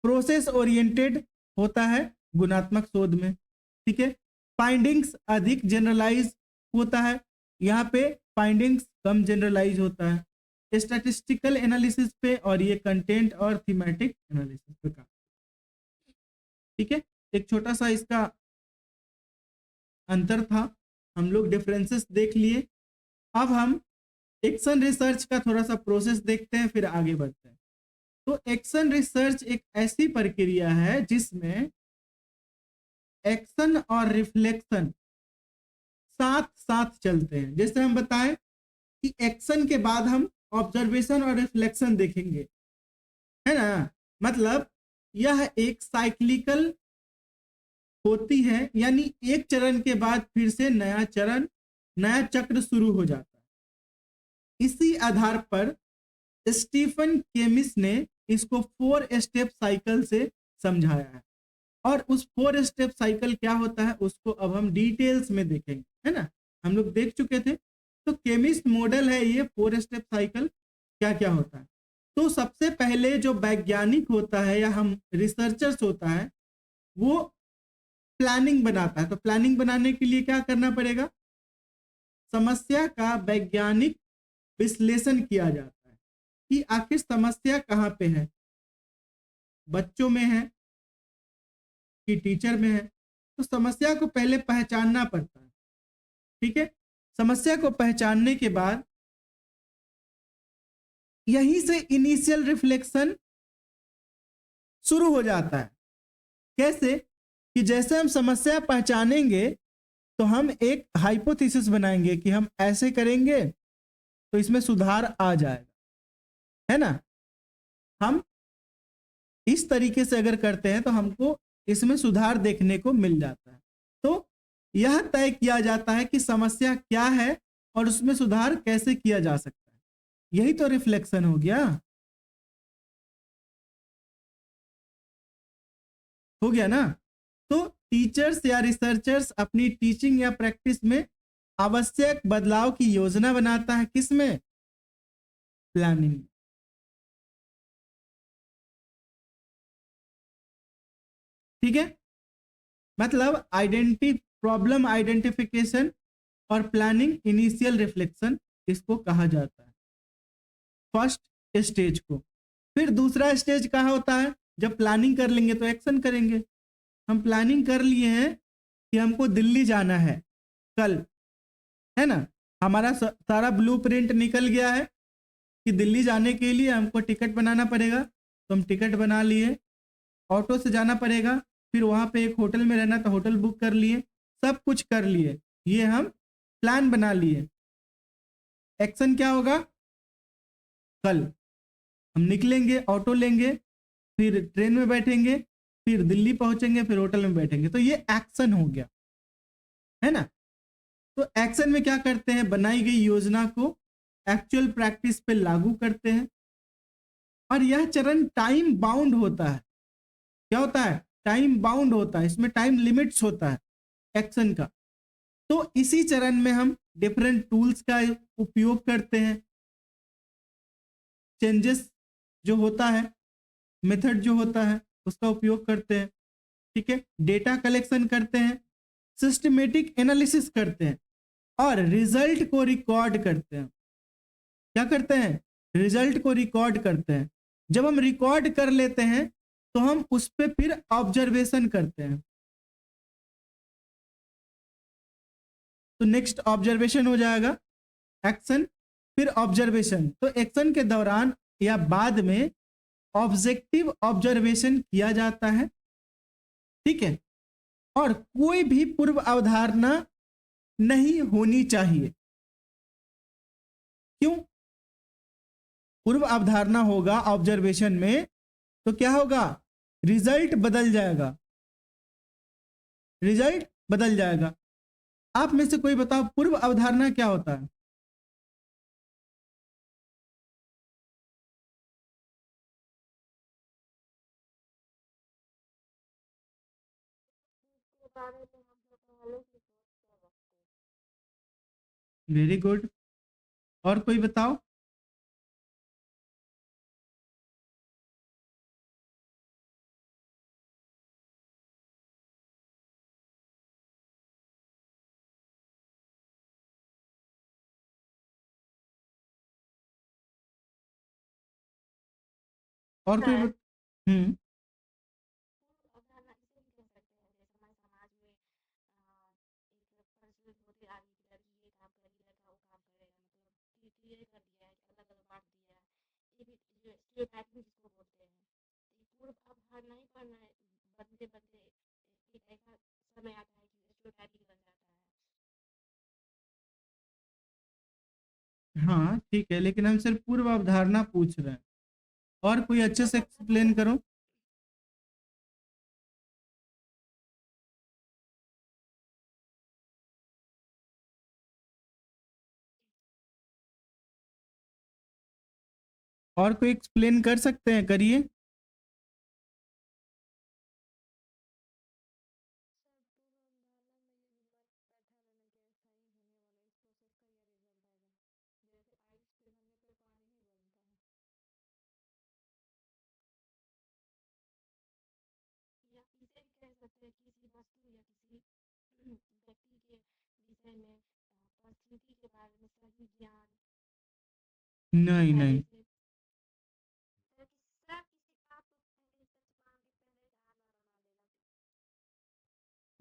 प्रोसेस ओरिएंटेड होता है गुणात्मक शोध में। ठीक है, फाइंडिंग्स अधिक जनरलाइज होता है, यहाँ पे फाइंडिंग्स कम जनरलाइज होता है। स्टैटिस्टिकल एनालिसिस पे और ये कंटेंट और थीमेटिक एनालिसिस पे काम। ठीक है, एक छोटा सा इसका अंतर था, हम लोग डिफरेंसेस देख लिए। अब हम एक्शन रिसर्च का थोड़ा सा प्रोसेस देखते हैं, फिर आगे बढ़ते हैं। तो एक्शन रिसर्च एक ऐसी प्रक्रिया है जिसमें एक्शन और रिफ्लेक्शन साथ साथ चलते हैं। जैसे हम बताएं कि एक्शन के बाद हम ऑब्जर्वेशन और रिफ्लेक्शन देखेंगे, है ना? मतलब यह एक साइक्लिकल होती है, यानी एक चरण के बाद फिर से नया चरण, नया चक्र शुरू हो जाता है। इसी आधार पर स्टीफन केमिस ने इसको 4 स्टेप साइकिल से समझाया है, और उस 4 स्टेप साइकिल क्या होता है उसको अब हम डिटेल्स में देखेंगे, है ना? हम लोग देख चुके थे। तो केमिस्ट मॉडल है ये 4 स्टेप साइकिल, क्या क्या होता है। तो सबसे पहले जो वैज्ञानिक होता है या हम रिसर्चर्स होता है वो प्लानिंग बनाता है। तो प्लानिंग बनाने के लिए क्या करना पड़ेगा? समस्या का वैज्ञानिक विश्लेषण किया जाता है कि आखिर समस्या कहाँ पे है, बच्चों में है कि टीचर में है। तो समस्या को पहले पहचानना पड़ता है। ठीक है, समस्या को पहचानने के बाद यहीं से इनिशियल रिफ्लेक्शन शुरू हो जाता है। कैसे? कि जैसे हम समस्या पहचानेंगे तो हम एक हाइपोथेसिस बनाएंगे कि हम ऐसे करेंगे तो इसमें सुधार आ जाएगा, है ना? हम इस तरीके से अगर करते हैं तो हमको इसमें सुधार देखने को मिल जाता है। तो यह तय किया जाता है कि समस्या क्या है और उसमें सुधार कैसे किया जा सकता है। यही तो रिफ्लेक्शन हो गया, ना? तो टीचर्स या रिसर्चर्स अपनी टीचिंग या प्रैक्टिस में आवश्यक बदलाव की योजना बनाता है, किसमें? प्लानिंग। ठीक है, मतलब प्रॉब्लम आइडेंटिफिकेशन और प्लानिंग इनिशियल रिफ्लेक्शन इसको कहा जाता है, फर्स्ट स्टेज को। फिर दूसरा स्टेज कहाँ होता है, जब प्लानिंग कर लेंगे तो एक्शन करेंगे। हम प्लानिंग कर लिए हैं कि हमको दिल्ली जाना है कल, है ना, हमारा सारा ब्लूप्रिंट निकल गया है कि दिल्ली जाने के लिए हमको टिकट बनाना पड़ेगा, तो हम टिकट बना लिए, ऑटो से जाना पड़ेगा, फिर वहां पे एक होटल में रहना तो होटल बुक कर लिए, सब कुछ कर लिए, ये हम प्लान बना लिए। एक्शन क्या होगा, कल हम निकलेंगे, ऑटो लेंगे, फिर ट्रेन में बैठेंगे, फिर दिल्ली पहुंचेंगे, फिर होटल में बैठेंगे, तो ये एक्शन हो गया, है ना। तो एक्शन में क्या करते हैं, बनाई गई योजना को एक्चुअल प्रैक्टिस पे लागू करते हैं, और यह चरण टाइम बाउंड होता है। क्या होता है, टाइम बाउंड होता है, इसमें टाइम लिमिट्स होता है एक्शन का। तो इसी चरण में हम डिफरेंट टूल्स का उपयोग करते हैं, चेंजेस जो होता है, मेथड जो होता है उसका उपयोग करते हैं, ठीक है, डेटा कलेक्शन करते हैं, सिस्टमेटिक एनालिसिस करते हैं, और रिजल्ट को रिकॉर्ड करते हैं। क्या करते हैं, रिजल्ट को रिकॉर्ड करते हैं। जब हम रिकॉर्ड कर लेते हैं तो हम उस पर फिर ऑब्जर्वेशन करते हैं। तो नेक्स्ट ऑब्जर्वेशन हो जाएगा, एक्शन, फिर ऑब्जर्वेशन। तो एक्शन के दौरान या बाद में ऑब्जेक्टिव ऑब्जर्वेशन किया जाता है, ठीक है, और कोई भी पूर्व अवधारणा नहीं होनी चाहिए। क्यों, पूर्व अवधारणा होगा ऑब्जर्वेशन में तो क्या होगा, रिजल्ट बदल जाएगा, रिजल्ट बदल जाएगा। आप में से कोई बताओ पूर्व अवधारणा क्या होता है। के बारे में हम लोग पहले से सोच कर रखते हैं। वेरी गुड, और कोई बताओ। और कोई है हम्म। अवधारणा इसे भी कह सकते हैं, जैसे हमारे समाज में एक प्रचलित होती आ रही है कि लड़की ये काम करेगी, लड़का वो काम करेगा, मतलब क्लियर कर दिया है कि अलग अलग बांट दिया है। ये भी जो स्टीरियोटाइपिंग जिसको बोलते हैं, ये पूर्व अवधारणा ही बनना बदले बदले एक ऐसा समय आता है कि स्टीरियोटाइपिंग बन जाता है। हाँ ठीक है, लेकिन हम सिर्फ पूर्व अवधारणा पूछ रहे हैं, और कोई अच्छे से एक्सप्लेन करो। और कोई एक्सप्लेन कर सकते हैं, करिए। सर पूर्व अवधारणा में ये बैठा रहना कि अस्थायी होने वाला इस प्रोसेस का यह रिजल्ट आएगा, जैसे आइस पिघलने पर पानी नहीं बनता है, या इसे भी कह सकते हैं कि किसी वस्तु या किसी व्यक्ति के विषय में परिस्थिति के बारे में सही ज्ञान को नहीं पहले नहीं। से सर किसी बात को पहले सच मान के पहले धारणा बना लेना।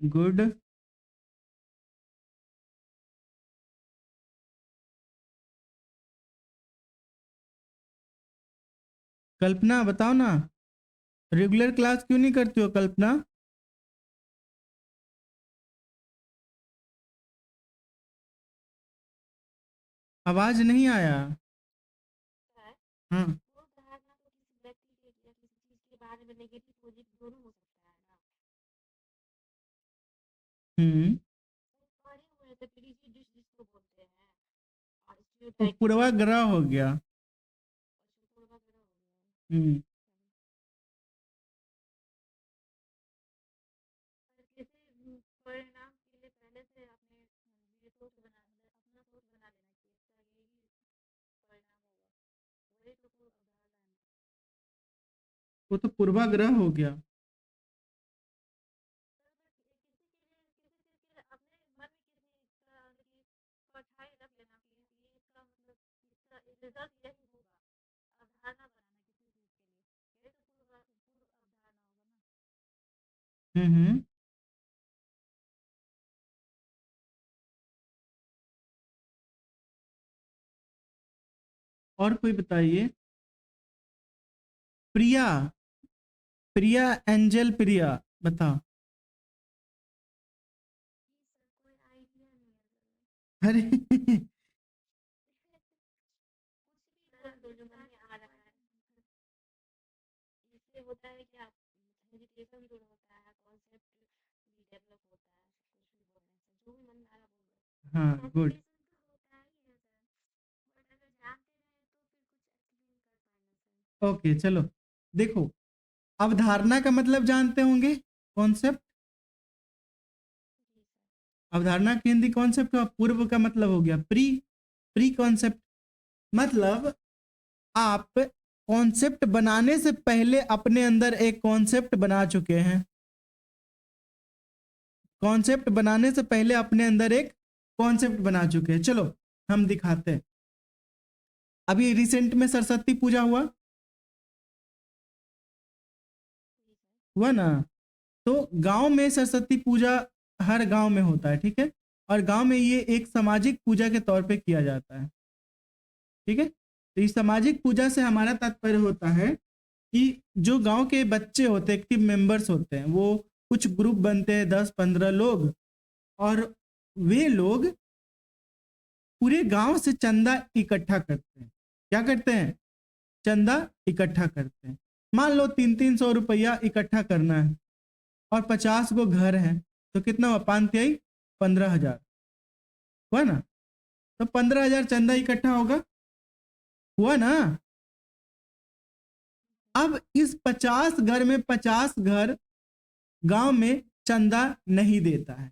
गुड। कल्पना बताओ ना, रेगुलर क्लास क्यों नहीं करती हो कल्पना। आवाज नहीं आया। है हाँ। वो धारणा तो किसी व्यक्ति के या किसी चीज के बारे में नेगेटिव पॉजिटिव दोनों हो सकता है ना। हम्म। वो पढ़े हुए थे प्रीजुडिस जिसको बोलते हैं, और वो स्टीरियोटाइपिंग जिसको पूर्वाग्रह बोलते हो हैं। गया। अच्छा पूर्वाग्रह हो गया है। हम्म। पर किसी परिणाम के लिए पहले से आपने ये सोच बना अपना सोच बना लेना कि इसका यही परिणाम होगा, वही तो पूर्व अवधारणा है। वो तो पूर्वाग्रह हो गया। रिजल्ट यही होगा, अवधारणा बनाना किसी चीज के लिए, यही तो पूर्व पूर्व अवधारणा होगा ना। हम्म। और कोई बताइए। प्रिया, प्रिया एंजल प्रिया, बताओ। जी सर, कोई आइडिया नहीं है सर। अरे कुछ भी कर दो जो मन में आ रहा है, इससे होता है कि आप मेडिटेशन भी होता है, कॉन्सेप्ट भी डेवलप होता है, कुछ भी बोलने से जो भी मन में आ रहा बोल दो। हाँ, गुड। मेडिटेशन तो होता ही है सर, बट अगर जानते रहे तो फिर कुछ एक्सप्लेन कर पाएंगे सर। ओके, चलो देखो, अवधारणा का मतलब जानते होंगे, कॉन्सेप्ट। जी सर। अवधारणा के हिंदी कॉन्सेप्ट का पूर्व का मतलब हो गया प्री, प्री कॉन्सेप्ट। मतलब आप कॉन्सेप्ट बनाने से पहले अपने अंदर एक कॉन्सेप्ट बना चुके हैं। कॉन्सेप्ट बनाने से पहले अपने अंदर एक कॉन्सेप्ट बना चुके हैं। चलो हम दिखाते हैं। अभी रिसेंट में सरस्वती पूजा हुआ, जी सर। हुआ ना। तो गांव में सरस्वती पूजा हर गांव में होता है, ठीक है। और गांव में ये एक सामाजिक पूजा के तौर पे किया जाता है, ठीक है। तो इस सामाजिक पूजा से हमारा तात्पर्य होता है कि जो गांव के बच्चे होते हैं, एक्टिव मेंबर्स होते हैं, वो कुछ ग्रुप बनते हैं, 10-15 लोग, और वे लोग पूरे गांव से चंदा इकट्ठा करते हैं। क्या करते हैं? चंदा इकट्ठा करते हैं। मान लो 300-300 रुपया इकट्ठा करना है, और 50 गो घर हैं, तो कितना हुआ? 5 15,000 हुआ ना। तो 15,000 चंदा इकट्ठा होगा, हुआ ना। अब इस 50 घर में 50 घर गांव में चंदा नहीं देता है,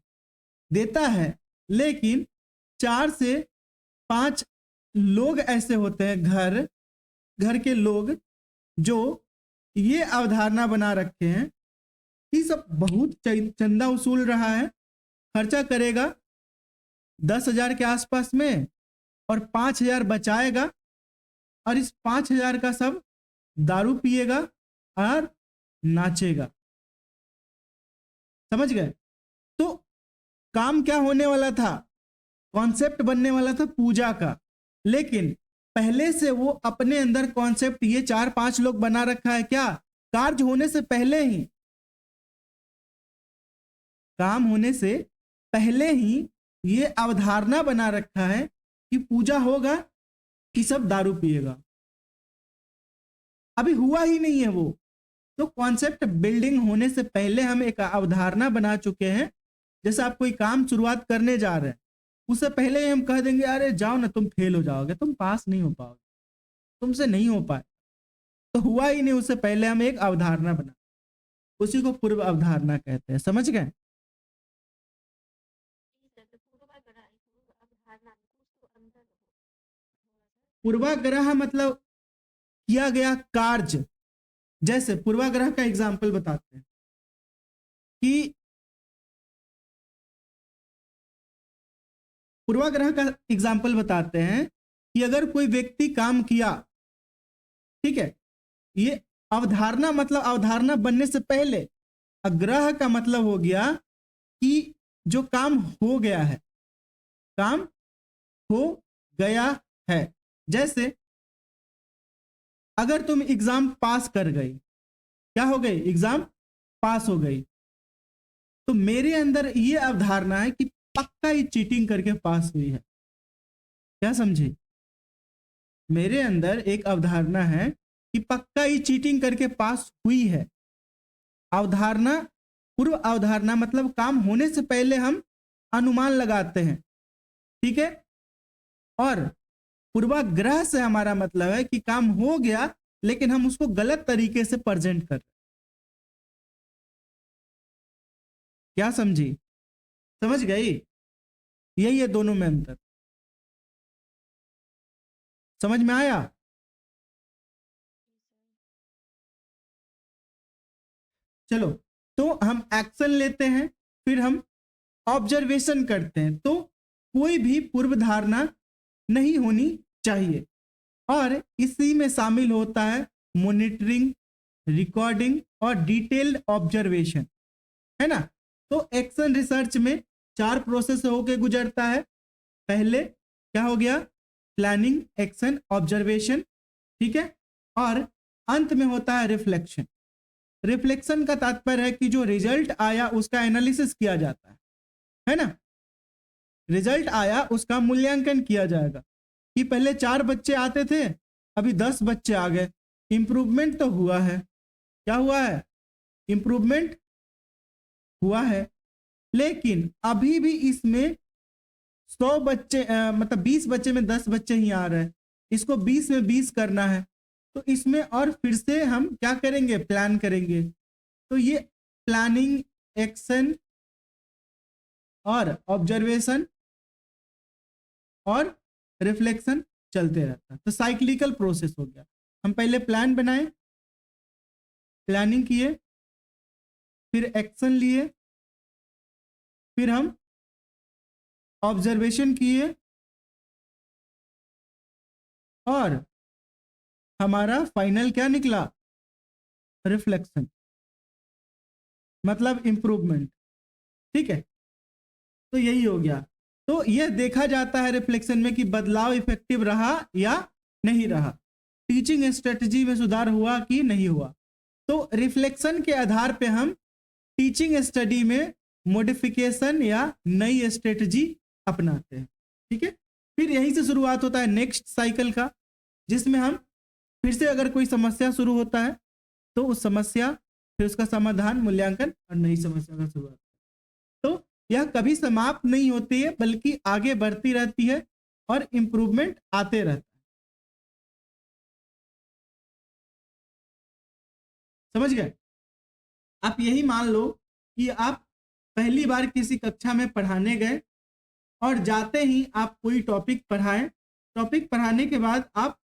देता है, लेकिन 4 से 5 लोग ऐसे होते हैं, घर घर के लोग, जो ये अवधारणा बना रखे हैं कि सब बहुत चंदा वसूल रहा है, खर्चा करेगा 10,000 के आसपास में, और 5,000 बचाएगा, और इस 5,000 का सब दारू पिएगा और नाचेगा। समझ गए? तो काम क्या होने वाला था? कॉन्सेप्ट बनने वाला था पूजा का, लेकिन पहले से वो अपने अंदर कॉन्सेप्ट ये 4-5 लोग बना रखा है। क्या? कार्य होने से पहले ही, काम होने से पहले ही ये अवधारणा बना रखा है कि पूजा होगा कि सब दारू पिएगा। अभी हुआ ही नहीं है वो। तो कॉन्सेप्ट बिल्डिंग होने से पहले हम एक अवधारणा बना चुके हैं। जैसे आप कोई काम शुरुआत करने जा रहे हैं, उससे पहले ही हम कह देंगे अरे जाओ ना, तुम फेल हो जाओगे, तुम पास नहीं हो पाओगे, तुमसे नहीं हो पाए। तो हुआ ही नहीं, उससे पहले हम एक अवधारणा बना, उसी को पूर्व अवधारणा कहते हैं। समझ गए? जी सर, तो पूर्वाग्रह पूर्व अवधारणा में कुछ तो अंदर होगा सर। पूर्वाग्रह मतलब किया गया कार्य। जैसे पूर्वाग्रह का एग्जाम्पल बताते हैं कि पूर्वाग्रह का एग्जाम्पल बताते हैं कि अगर कोई व्यक्ति काम किया, ठीक है, ये अवधारणा मतलब अवधारणा बनने से पहले, अग्रह का मतलब हो गया कि जो काम हो गया है, काम हो गया है। जैसे अगर तुम एग्जाम पास कर गई, क्या हो गई? एग्जाम पास हो गई, तो मेरे अंदर ये अवधारणा है कि पक्का ये चीटिंग करके पास हुई है। क्या समझे? मेरे अंदर एक अवधारणा है कि पक्का ये चीटिंग करके पास हुई है। अवधारणा, पूर्व अवधारणा मतलब काम होने से पहले हम अनुमान लगाते हैं, ठीक है। और पूर्वाग्रह से हमारा मतलब है कि काम हो गया, लेकिन हम उसको गलत तरीके से प्रेजेंट कर रहे हैं। क्या समझी? समझ गई? यही है दोनों में अंतर। समझ में आया? चलो, तो हम एक्शन लेते हैं, फिर हम ऑब्जर्वेशन करते हैं। तो कोई भी पूर्व धारणा नहीं होनी चाहिए। और इसी में शामिल होता है मॉनिटरिंग, रिकॉर्डिंग और डिटेल्ड ऑब्जर्वेशन, है ना। तो एक्शन रिसर्च में 4 प्रोसेस होके गुजरता है। पहले क्या हो गया, प्लानिंग, एक्शन, ऑब्जर्वेशन, ठीक है। और अंत में होता है रिफ्लेक्शन। रिफ्लेक्शन का तात्पर्य है कि जो रिजल्ट आया उसका एनालिसिस किया जाता है ना। रिजल्ट आया उसका मूल्यांकन किया जाएगा कि पहले 4 बच्चे आते थे, अभी 10 बच्चे आ गए, इंप्रूवमेंट तो हुआ है। क्या हुआ है, इंप्रूवमेंट हुआ है। लेकिन अभी भी इसमें 100 बच्चे मतलब 20 बच्चे में 10 बच्चे ही आ रहे हैं, इसको 20 में 20 करना है। तो इसमें और फिर से हम क्या करेंगे, प्लान करेंगे। तो ये प्लानिंग, एक्शन और ऑब्जर्वेशन और रिफ्लेक्शन चलते रहता है। तो साइक्लिकल प्रोसेस हो गया। हम पहले प्लान बनाए, प्लानिंग किए, फिर एक्शन लिए, फिर हम ऑब्जर्वेशन किए और हमारा फाइनल क्या निकला, रिफ्लेक्शन, मतलब इंप्रूवमेंट। ठीक है, तो यही हो गया। तो यह देखा जाता है रिफ्लेक्शन में कि बदलाव इफेक्टिव रहा या नहीं रहा, टीचिंग स्ट्रेटजी में सुधार हुआ कि नहीं हुआ। तो रिफ्लेक्शन के आधार पे हम टीचिंग स्टडी में मॉडिफिकेशन या नई स्ट्रेटजी अपनाते हैं। ठीक है, फिर यहीं से शुरुआत होता है नेक्स्ट साइकिल का, जिसमें हम फिर से अगर कोई समस्या शुरू होता है तो उस समस्या, फिर उसका समाधान, मूल्यांकन और नई समस्या का शुरुआत। तो यह कभी समाप्त नहीं होती है बल्कि आगे बढ़ती रहती है और इंप्रूवमेंट आते रहता है। समझ गए। आप यही मान लो कि आप पहली बार किसी कक्षा में पढ़ाने गए और जाते ही आप कोई टॉपिक पढ़ाएं, टॉपिक पढ़ाने के बाद आप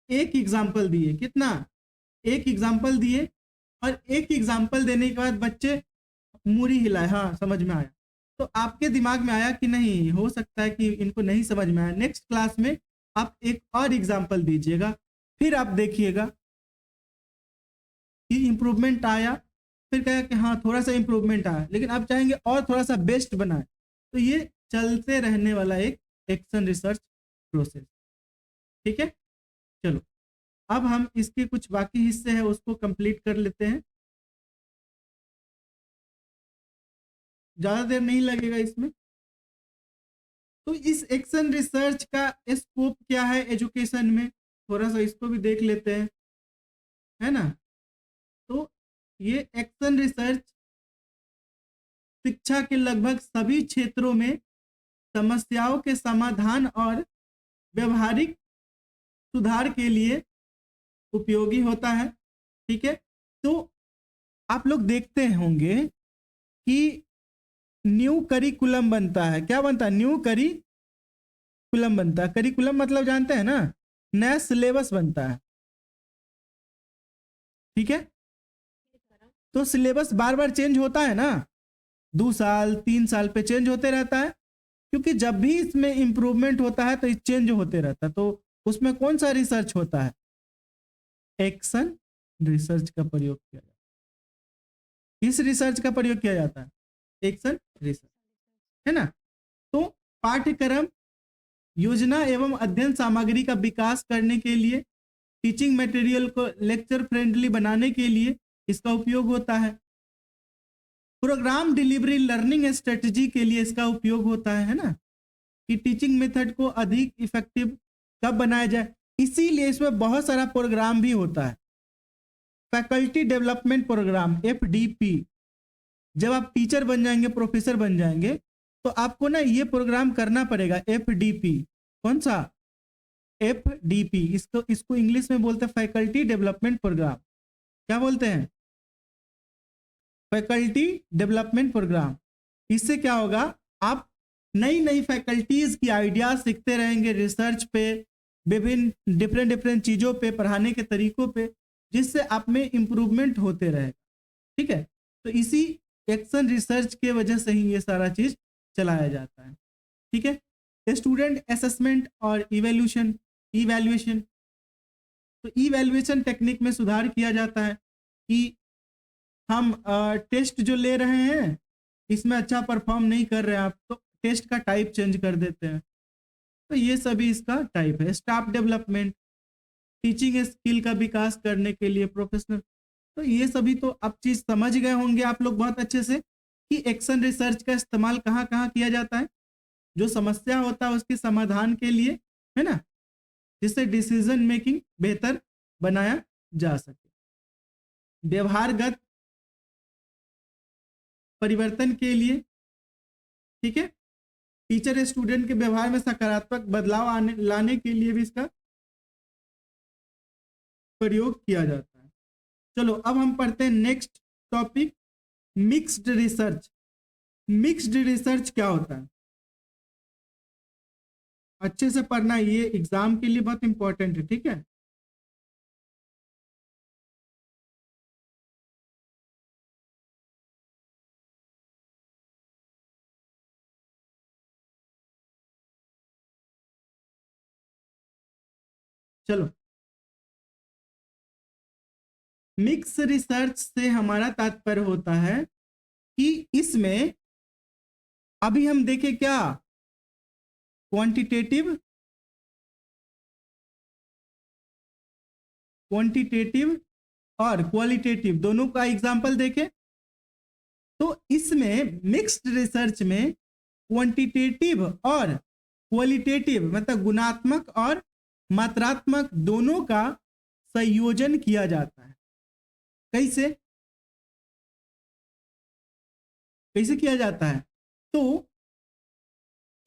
एक एग्जाम्पल दिए, कितना, एक एग्जाम्पल दिए, और एक एग्जाम्पल देने के बाद बच्चे मूरी हिलाए, हाँ समझ में आया। तो आपके दिमाग में आया कि नहीं, हो सकता है कि इनको नहीं समझ में आया, नेक्स्ट क्लास में आप एक और एग्जाम्पल दीजिएगा, फिर आप देखिएगा कि इम्प्रूवमेंट आया, फिर कहेगा कि हाँ थोड़ा सा इम्प्रूवमेंट आया, लेकिन आप चाहेंगे और थोड़ा सा बेस्ट बनाए। तो ये चलते रहने वाला एक एक्शन रिसर्च प्रोसेस। ठीक है, चलो अब हम इसके कुछ बाकी हिस्से हैं उसको कंप्लीट कर लेते हैं, ज्यादा देर नहीं लगेगा इसमें। तो इस एक्शन रिसर्च का स्कोप क्या है एजुकेशन में, थोड़ा सा इसको भी देख लेते हैं, है ना। तो ये एक्शन रिसर्च शिक्षा के लगभग सभी क्षेत्रों में समस्याओं के समाधान और व्यवहारिक सुधार के लिए उपयोगी होता है। ठीक है, तो आप लोग देखते होंगे कि न्यू करिकुलम बनता है। क्या बनता है, न्यू करिकुलम बनता है। करिकुलम मतलब जानते हैं ना, नया सिलेबस बनता है। ठीक है, तो सिलेबस बार बार चेंज होता है ना, 2 साल 3 साल पे चेंज होते रहता है, क्योंकि जब भी इसमें इंप्रूवमेंट होता है तो चेंज होते रहता है। तो उसमें कौन सा रिसर्च होता है, एक्शन रिसर्च का प्रयोग किया जाता है। किस रिसर्च का प्रयोग किया जाता है, एक्शन रिसर्च, है ना। तो पाठ्यक्रम, योजना एवं अध्ययन सामग्री का विकास करने के लिए, टीचिंग मटेरियल को लेक्चर फ्रेंडली बनाने के लिए इसका उपयोग होता है। प्रोग्राम डिलीवरी, लर्निंग स्ट्रेटजी के लिए इसका उपयोग होता है ना, कि टीचिंग मेथड को अधिक इफेक्टिव कब बनाया जाए। इसीलिए इसमें बहुत सारा प्रोग्राम भी होता है। फैकल्टी डेवलपमेंट प्रोग्राम, FDP, जब आप टीचर बन जाएंगे, प्रोफेसर बन जाएंगे, तो आपको ना ये प्रोग्राम करना पड़ेगा, FDP। कौन सा, FDP, इसको इंग्लिश में बोलते हैं फैकल्टी डेवलपमेंट प्रोग्राम। क्या बोलते हैं, फैकल्टी डेवलपमेंट प्रोग्राम। इससे क्या होगा, आप नई नई फैकल्टीज की आइडियाज सीखते रहेंगे, रिसर्च पे, विभिन्न डिफरेंट चीजों पे, पढ़ाने के तरीकों पे, जिससे आप में इंप्रूवमेंट होते रहेगा। ठीक है, तो इसी एक्शन रिसर्च के वजह से ही ये सारा चीज चलाया जाता है। ठीक है, स्टूडेंट असेसमेंट और इवैल्यूएशन, इवैल्यूएशन। तो इवैल्यूएशन टेक्निक में सुधार किया जाता है कि हम टेस्ट जो ले रहे हैं इसमें अच्छा परफॉर्म नहीं कर रहे हैं आप, तो टेस्ट का टाइप चेंज कर देते हैं। तो ये सभी इसका टाइप है। स्टाफ डेवलपमेंट, टीचिंग स्किल का विकास करने के लिए प्रोफेशनल। तो ये सभी तो अब चीज समझ गए होंगे आप लोग बहुत अच्छे से कि एक्शन रिसर्च का इस्तेमाल कहाँ कहाँ किया जाता है, जो समस्या होता है उसके समाधान के लिए, है ना, जिससे डिसीजन मेकिंग बेहतर बनाया जा सके। व्यवहारगत परिवर्तन के लिए, ठीक है, टीचर स्टूडेंट के व्यवहार में सकारात्मक बदलाव लाने के लिए भी इसका प्रयोग किया जाता है। चलो अब हम पढ़ते हैं next topic, mixed research. Mixed research क्या होता है, अच्छे से पढ़ना, ये एग्जाम के लिए बहुत इंपॉर्टेंट है, ठीक है। चलो, मिक्स रिसर्च से हमारा तात्पर्य होता है कि इसमें अभी हम देखें क्या, क्वांटिटेटिव और क्वालिटेटिव दोनों का एग्जाम्पल देखें। तो इसमें मिक्स्ड रिसर्च में क्वांटिटेटिव और क्वालिटेटिव मतलब गुणात्मक और मात्रात्मक दोनों का संयोजन किया जाता है। कैसे कैसे किया जाता है, तो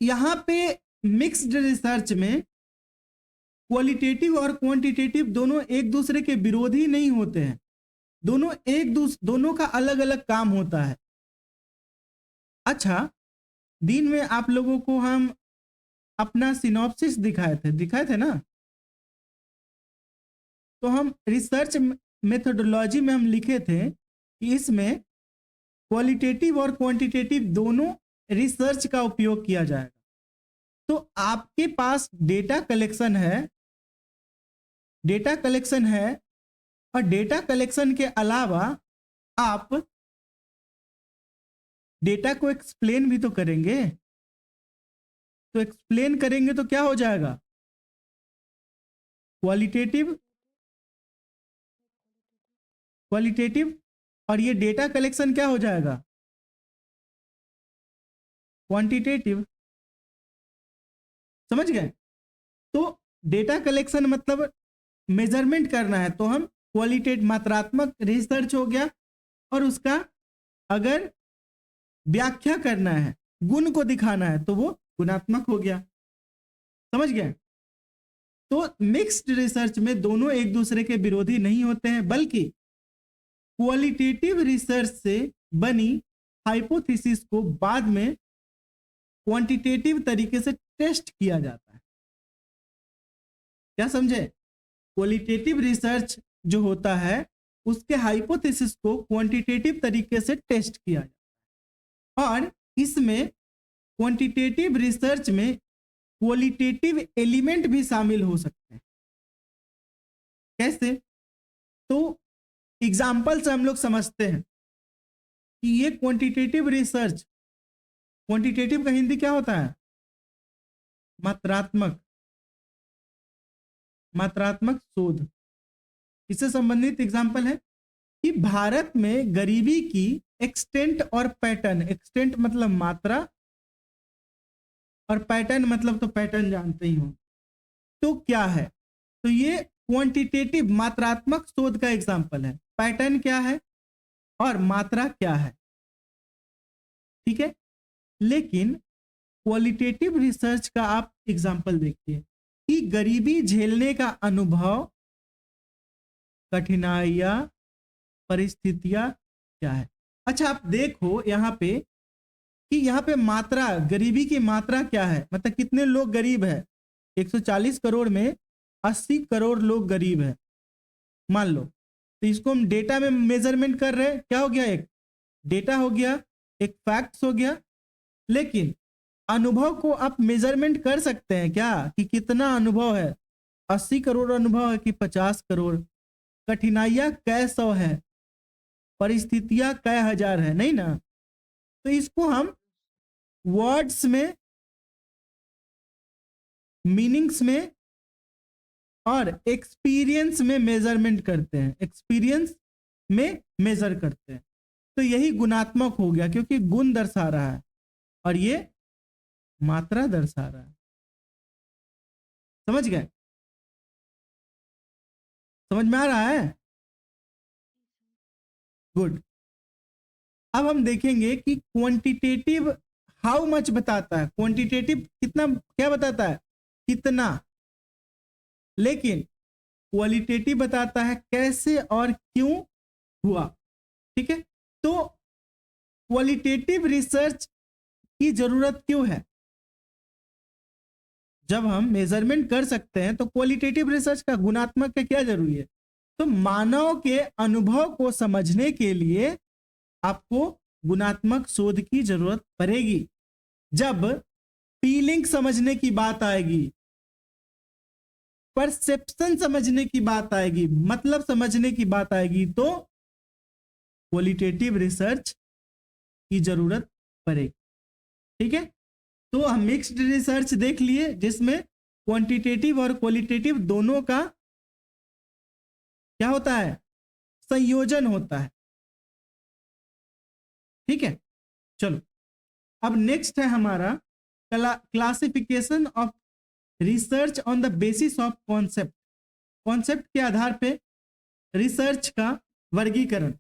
यहां पे मिक्स्ड रिसर्च में क्वालिटेटिव और क्वांटिटेटिव दोनों एक दूसरे के विरोधी नहीं होते हैं, दोनों का अलग अलग काम होता है। अच्छा, दिन में आप लोगों को हम अपना सिनॉप्सिस दिखाए थे ना, तो हम रिसर्च मेथोडोलॉजी में हम लिखे थे कि इसमें क्वालिटेटिव और क्वांटिटेटिव दोनों रिसर्च का उपयोग किया जाएगा। तो आपके पास डेटा कलेक्शन है और डेटा कलेक्शन के अलावा आप डेटा को एक्सप्लेन भी तो करेंगे। तो एक्सप्लेन करेंगे तो क्या हो जाएगा, क्वालिटेटिव और ये डेटा कलेक्शन क्या हो जाएगा, क्वांटिटेटिव। समझ गए। तो डेटा कलेक्शन मतलब मेजरमेंट करना है, तो हम क्वालिटेटिव मात्रात्मक रिसर्च हो गया, और उसका अगर व्याख्या करना है, गुण को दिखाना है, तो वो गुणात्मक हो गया। समझ गए। तो मिक्स्ड रिसर्च में दोनों एक दूसरे के विरोधी नहीं होते हैं, बल्कि क्वालिटेटिव रिसर्च से बनी हाइपोथेसिस को बाद में क्वांटिटेटिव तरीके से टेस्ट किया जाता है। क्या समझे, क्वालिटेटिव रिसर्च जो होता है उसके हाइपोथेसिस को क्वांटिटेटिव तरीके से टेस्ट किया जाता है, और इसमें क्वांटिटेटिव रिसर्च में क्वालिटेटिव एलिमेंट भी शामिल हो सकते हैं। कैसे, तो एग्जाम्पल से हम लोग समझते हैं कि ये क्वांटिटेटिव रिसर्च, क्वांटिटेटिव का हिंदी क्या होता है, मात्रात्मक शोध। इससे संबंधित एग्जाम्पल है कि भारत में गरीबी की एक्सटेंट और पैटर्न, एक्सटेंट मतलब मात्रा और पैटर्न मतलब तो पैटर्न जानते ही हो, तो क्या है, तो ये क्वांटिटेटिव मात्रात्मक शोध का एग्जाम्पल है। पैटर्न क्या है और मात्रा क्या है, ठीक है। लेकिन क्वालिटेटिव रिसर्च का आप एग्जाम्पल देखिए कि गरीबी झेलने का अनुभव, कठिनाइयां, परिस्थितियां क्या है। अच्छा, आप देखो यहाँ पे कि यहाँ पे मात्रा, गरीबी की मात्रा क्या है, मतलब कितने लोग गरीब है। 140 करोड़ में 80 करोड़ लोग गरीब है, मान लो। तो इसको हम डेटा में मेजरमेंट कर रहे हैं, क्या हो गया, एक डेटा हो गया, एक फैक्ट्स हो गया। लेकिन अनुभव को आप मेजरमेंट कर सकते हैं क्या, कि कितना अनुभव है, 80 करोड़ अनुभव है कि 50 करोड़, कठिनाइयां कै सौ है, परिस्थितियां कै हजार है, नहीं ना? तो इसको हम वर्ड्स में, मीनिंग्स में और एक्सपीरियंस में मेजरमेंट करते हैं, एक्सपीरियंस में मेजर करते हैं। तो यही गुणात्मक हो गया, क्योंकि गुण दर्शा रहा है और ये मात्रा दर्शा रहा है। समझ गए? समझ में आ रहा है? गुड। अब हम देखेंगे कि क्वांटिटेटिव हाउ मच बताता है, क्वांटिटेटिव कितना, क्या बताता है, कितना, लेकिन क्वालिटेटिव बताता है कैसे और क्यों हुआ। ठीक है, तो क्वालिटेटिव रिसर्च की जरूरत क्यों है? जब हम मेजरमेंट कर सकते हैं तो क्वालिटेटिव रिसर्च का, गुणात्मक का क्या जरूरी है? तो मानव के अनुभव को समझने के लिए आपको गुणात्मक शोध की जरूरत पड़ेगी। जब फीलिंग समझने की बात आएगी, परसेप्शन समझने की बात आएगी, मतलब समझने की बात आएगी, तो क्वालिटेटिव रिसर्च की जरूरत पड़ेगी। ठीक है, तो हम मिक्स्ड रिसर्च देख लिए जिसमें क्वांटिटेटिव और क्वालिटेटिव दोनों का क्या होता है, संयोजन होता है। ठीक है, चलो अब नेक्स्ट है हमारा classification of research on the basis of concept. Concept के आधार पे रिसर्च का वर्गीकरण।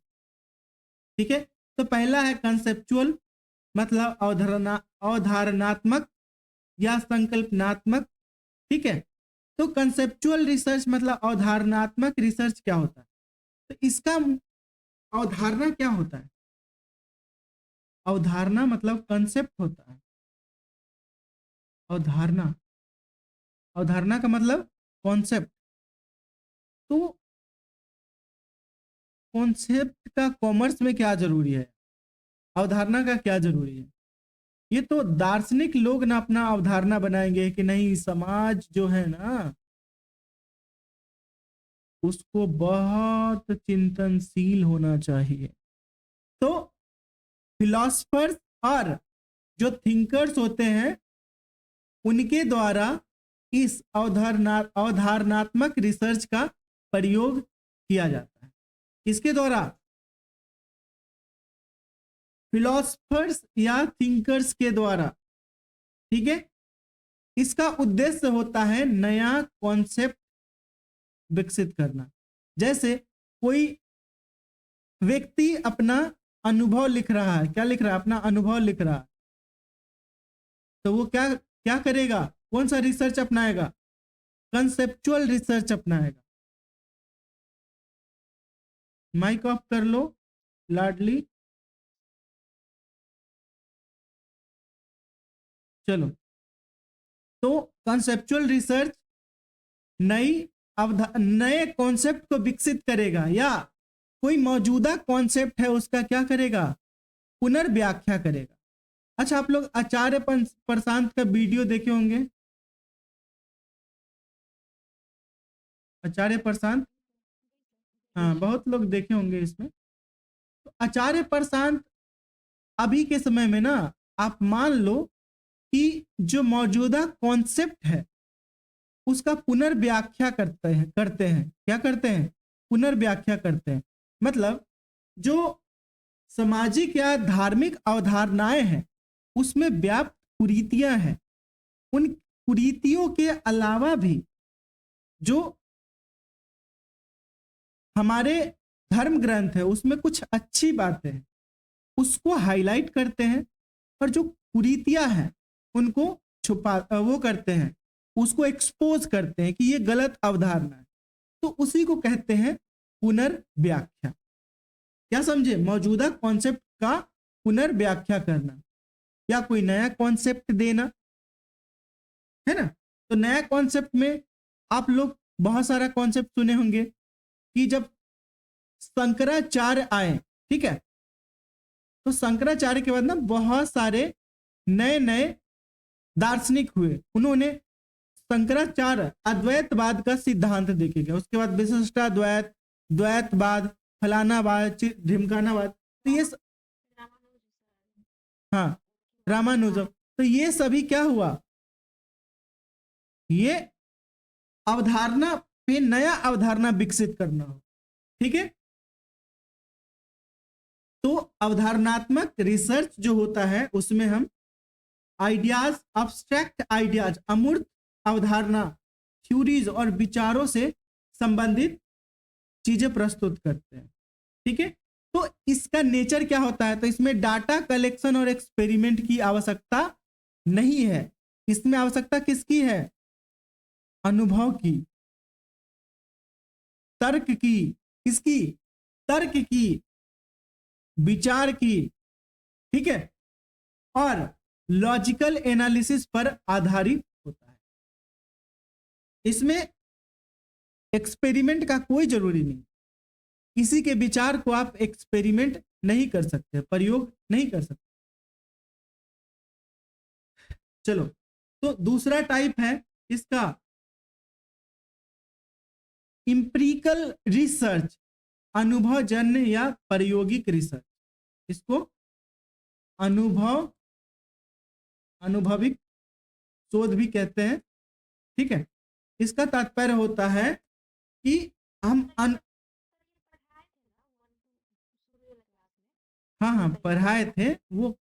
ठीक है, तो पहला है कंसेप्चुअल, मतलब अवधारणात्मक या संकल्पनात्मक। ठीक है, तो कंसेप्चुअल रिसर्च मतलब अवधारणात्मक रिसर्च क्या होता है? तो इसका अवधारणा क्या होता है? अवधारणा मतलब कंसेप्ट होता है। अवधारणा, अवधारणा का मतलब कॉन्सेप्ट। तो कॉन्सेप्ट का कॉमर्स में क्या जरूरी है, अवधारणा का क्या जरूरी है? ये तो दार्शनिक लोग ना अपना अवधारणा बनाएंगे कि नहीं, समाज जो है ना उसको बहुत चिंतनशील होना चाहिए। तो फिलोसफर्स और जो थिंकर्स होते हैं उनके द्वारा इस अवधारणात्मक रिसर्च का प्रयोग किया जाता है। किसके द्वारा? फिलोसफर्स या थिंकर्स के द्वारा। ठीक है, इसका उद्देश्य होता है नया कॉन्सेप्ट विकसित करना। जैसे कोई व्यक्ति अपना अनुभव लिख रहा है, क्या लिख रहा है, अपना अनुभव लिख रहा है, तो वो क्या क्या करेगा, कौन सा रिसर्च अपनाएगा? कंसेप्चुअल रिसर्च अपनाएगा। माइक ऑफ कर लो लाडली। चलो, तो कंसेप्चुअल रिसर्च नए कॉन्सेप्ट को विकसित करेगा, या कोई मौजूदा कॉन्सेप्ट है उसका क्या करेगा, पुनर्व्याख्या करेगा। अच्छा, आप लोग आचार्य प्रशांत का वीडियो देखे होंगे, आचार्य प्रशांत, हाँ बहुत लोग देखे होंगे इसमें। तो आचार्य प्रशांत अभी के समय में ना, आप मान लो कि जो मौजूदा कॉन्सेप्ट है उसका पुनर्व्याख्या करते हैं क्या करते हैं, पुनर्व्याख्या करते हैं। मतलब जो सामाजिक या धार्मिक अवधारणाएं हैं उसमें व्याप्त कुरीतियां हैं, उन कुरीतियों के अलावा भी जो हमारे धर्म ग्रंथ है उसमें कुछ अच्छी बातें हैं उसको हाईलाइट करते हैं, और जो कुरीतियां हैं उनको छुपा वो करते हैं, उसको एक्सपोज करते हैं कि ये गलत अवधारणा है। तो उसी को कहते हैं पुनर्व्याख्या। क्या समझे? मौजूदा कॉन्सेप्ट का पुनर्व्याख्या करना या कोई नया कॉन्सेप्ट देना, है ना? तो नया कॉन्सेप्ट में आप लोग बहुत सारा कॉन्सेप्ट सुने होंगे कि जब शंकराचार्य आए, ठीक है, तो शंकराचार्य के बाद ना बहुत सारे नए नए दार्शनिक हुए। उन्होंने शंकराचार्य अद्वैतवाद का सिद्धांत देखेंगे, उसके बाद विशिष्टाद्वैत, द्वैतवाद, फलानावाद, ढिमकानावाद, तो ये रामानुज सर हाँ रामानुजम, तो ये सभी क्या हुआ, ये अवधारणा पे नया अवधारणा विकसित करना हो, ठीक है। तो अवधारणात्मक रिसर्च जो होता है उसमें हम आइडियाज, अब्स्ट्रैक्ट आइडियाज, अमूर्त अवधारणा, थ्योरीज और विचारों से संबंधित चीजें प्रस्तुत करते हैं, ठीक है। तो इसका नेचर क्या होता है, तो इसमें डाटा कलेक्शन और एक्सपेरिमेंट की आवश्यकता नहीं है, इसमें आवश्यकता किसकी है, अनुभव की, तर्क की, किसकी, तर्क की, विचार की, ठीक है, और लॉजिकल एनालिसिस पर आधारित होता है। इसमें एक्सपेरिमेंट का कोई जरूरी नहीं, किसी के विचार को आप एक्सपेरिमेंट नहीं कर सकते, प्रयोग नहीं कर सकते। चलो, तो दूसरा टाइप है इसका इंपेरिकल रिसर्च, अनुभवजन्य या प्रायोगिक रिसर्च, इसको अनुभविक शोध भी कहते हैं, ठीक है। इसका तात्पर्य होता है कि हम हाँ पढ़ाए थे वो,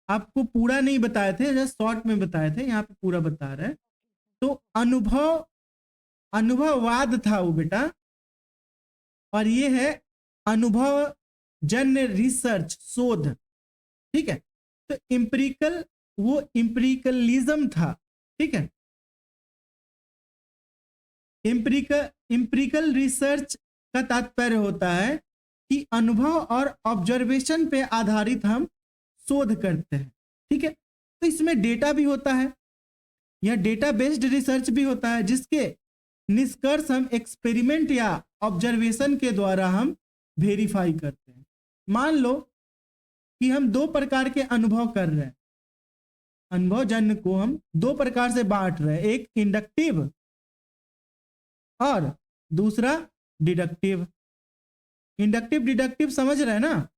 आपको पूरा नहीं बताए थे, जस्ट शॉर्ट में बताए थे, यहाँ पे पूरा बता रहे हैं। तो अनुभववाद था वो बेटा, और ये है अनुभव जन्य रिसर्च, शोध, ठीक है। तो इंपेरिकल, वो इंपेरिकलिज्म था, ठीक है। इंपेरिकल रिसर्च का तात्पर्य होता है कि अनुभव और ऑब्जर्वेशन पे आधारित हम शोध करते हैं, ठीक है। तो इसमें डेटा भी होता है, यह डेटा बेस्ड रिसर्च भी होता है, जिसके निष्कर्ष हम एक्सपेरिमेंट या ऑब्जर्वेशन के द्वारा हम वेरीफाई करते हैं। मान लो कि हम दो प्रकार के अनुभव कर रहे हैं, अनुभवजन्य को हम दो प्रकार से बांट रहे हैं, एक इंडक्टिव और दूसरा डिडक्टिव। इंडक्टिव डिडक्टिव समझ रहे हैं ना,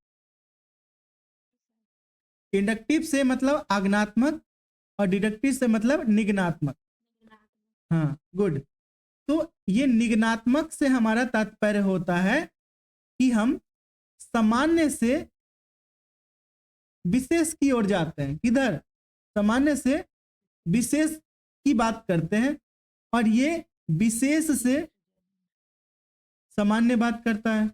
इंडक्टिव से मतलब आज्ञात्मक और डिडक्टिव से मतलब निगनात्मक, हाँ गुड। तो ये निगनात्मक से हमारा तात्पर्य होता है कि हम सामान्य से विशेष की ओर जाते हैं, किधर, सामान्य से विशेष की बात करते हैं, और ये विशेष से सामान्य बात करता है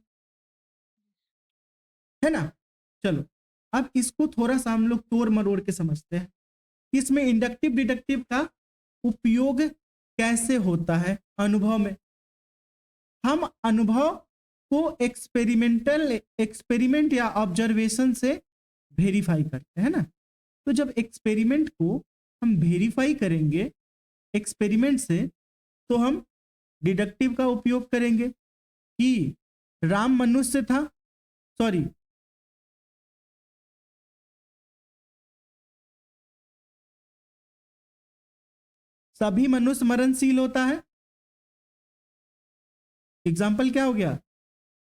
ना। चलो, अब इसको थोड़ा सा हम लोग तोड़ मरोड़ के समझते हैं, इसमें इंडक्टिव डिडक्टिव का उपयोग कैसे होता है अनुभव में। हम अनुभव को एक्सपेरिमेंट या ऑब्जर्वेशन से वेरीफाई करते हैं ना। तो जब एक्सपेरिमेंट को हम वेरीफाई करेंगे एक्सपेरिमेंट से, तो हम डिडक्टिव का उपयोग करेंगे कि राम मनुष्य था, सॉरी सभी मनुष्य मरणशील होता है। एग्जाम्पल क्या हो गया,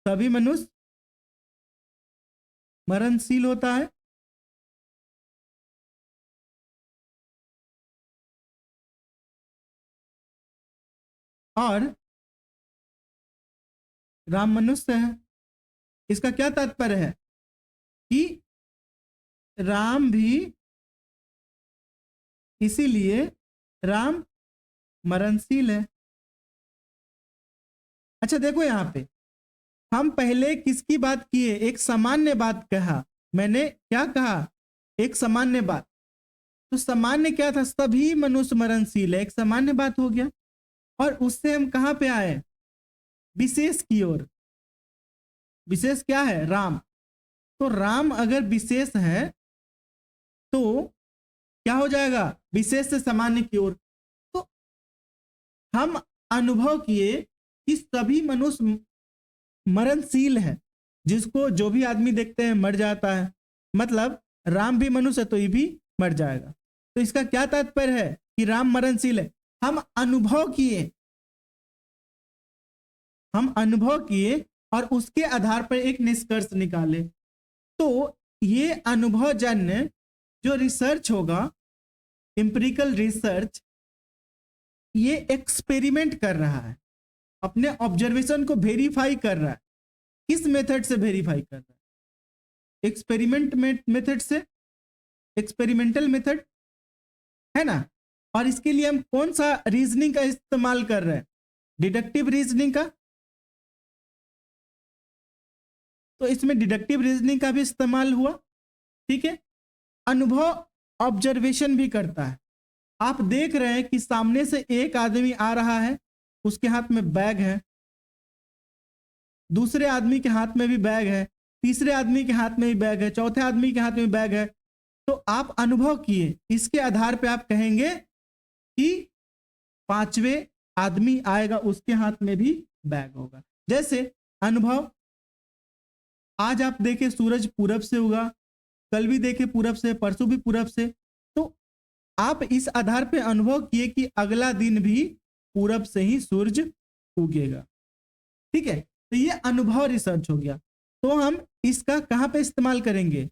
सभी मनुष्य मरणशील होता है, और राम मनुष्य है। इसका क्या तात्पर्य है कि राम भी, इसीलिए राम मरणशील है। अच्छा देखो, यहां पे हम पहले किसकी बात किए, एक सामान्य बात कहा, मैंने क्या कहा, एक सामान्य बात। तो सामान्य क्या था, सभी मनुष्य मरणशील है, एक सामान्य बात हो गया। और उससे हम कहां पे आए, विशेष की ओर। विशेष क्या है, राम। तो राम अगर विशेष है तो क्या हो जाएगा, विशेष से सामान्य की ओर। तो हम अनुभव किए कि सभी मनुष्य मरणशील है, जिसको जो भी आदमी देखते हैं मर जाता है, मतलब राम भी मनुष्य है तो ये भी मर जाएगा। तो इसका क्या तात्पर्य है, कि राम मरणशील है, हम अनुभव किए और उसके आधार पर एक निष्कर्ष निकाले। तो ये अनुभवजन्य जो रिसर्च होगा, एम्पिरिकल रिसर्च, ये एक्सपेरिमेंट कर रहा है, अपने ऑब्जर्वेशन को वेरीफाई कर रहा है। किस मेथड से वेरीफाई कर रहा है? मेथड से, एक्सपेरिमेंटल मेथड है ना। और इसके लिए हम कौन सा रीजनिंग का इस्तेमाल कर रहे हैं? डिडक्टिव रीजनिंग का। तो इसमें डिडक्टिव रीजनिंग का भी इस्तेमाल हुआ, ठीक है। अनुभव ऑब्जर्वेशन भी करता है। आप देख रहे हैं कि सामने से एक आदमी आ रहा है, उसके हाथ में बैग है, दूसरे आदमी के हाथ में भी बैग है, तीसरे आदमी के हाथ में भी बैग है, चौथे आदमी के हाथ में बैग है। तो आप अनुभव किए, इसके आधार पे आप कहेंगे कि पांचवें आदमी आएगा, उसके हाथ में भी बैग होगा। जैसे अनुभव, आज आप देखें सूरज पूरब से उगा, कल भी देखे पूरब से, परसों भी पूरब से। तो आप इस आधार पे अनुभव किए कि अगला दिन भी पूरब से ही सूरज उगेगा, ठीक है। तो ये अनुभव रिसर्च हो गया। तो हम इसका कहां पे इस्तेमाल करेंगे?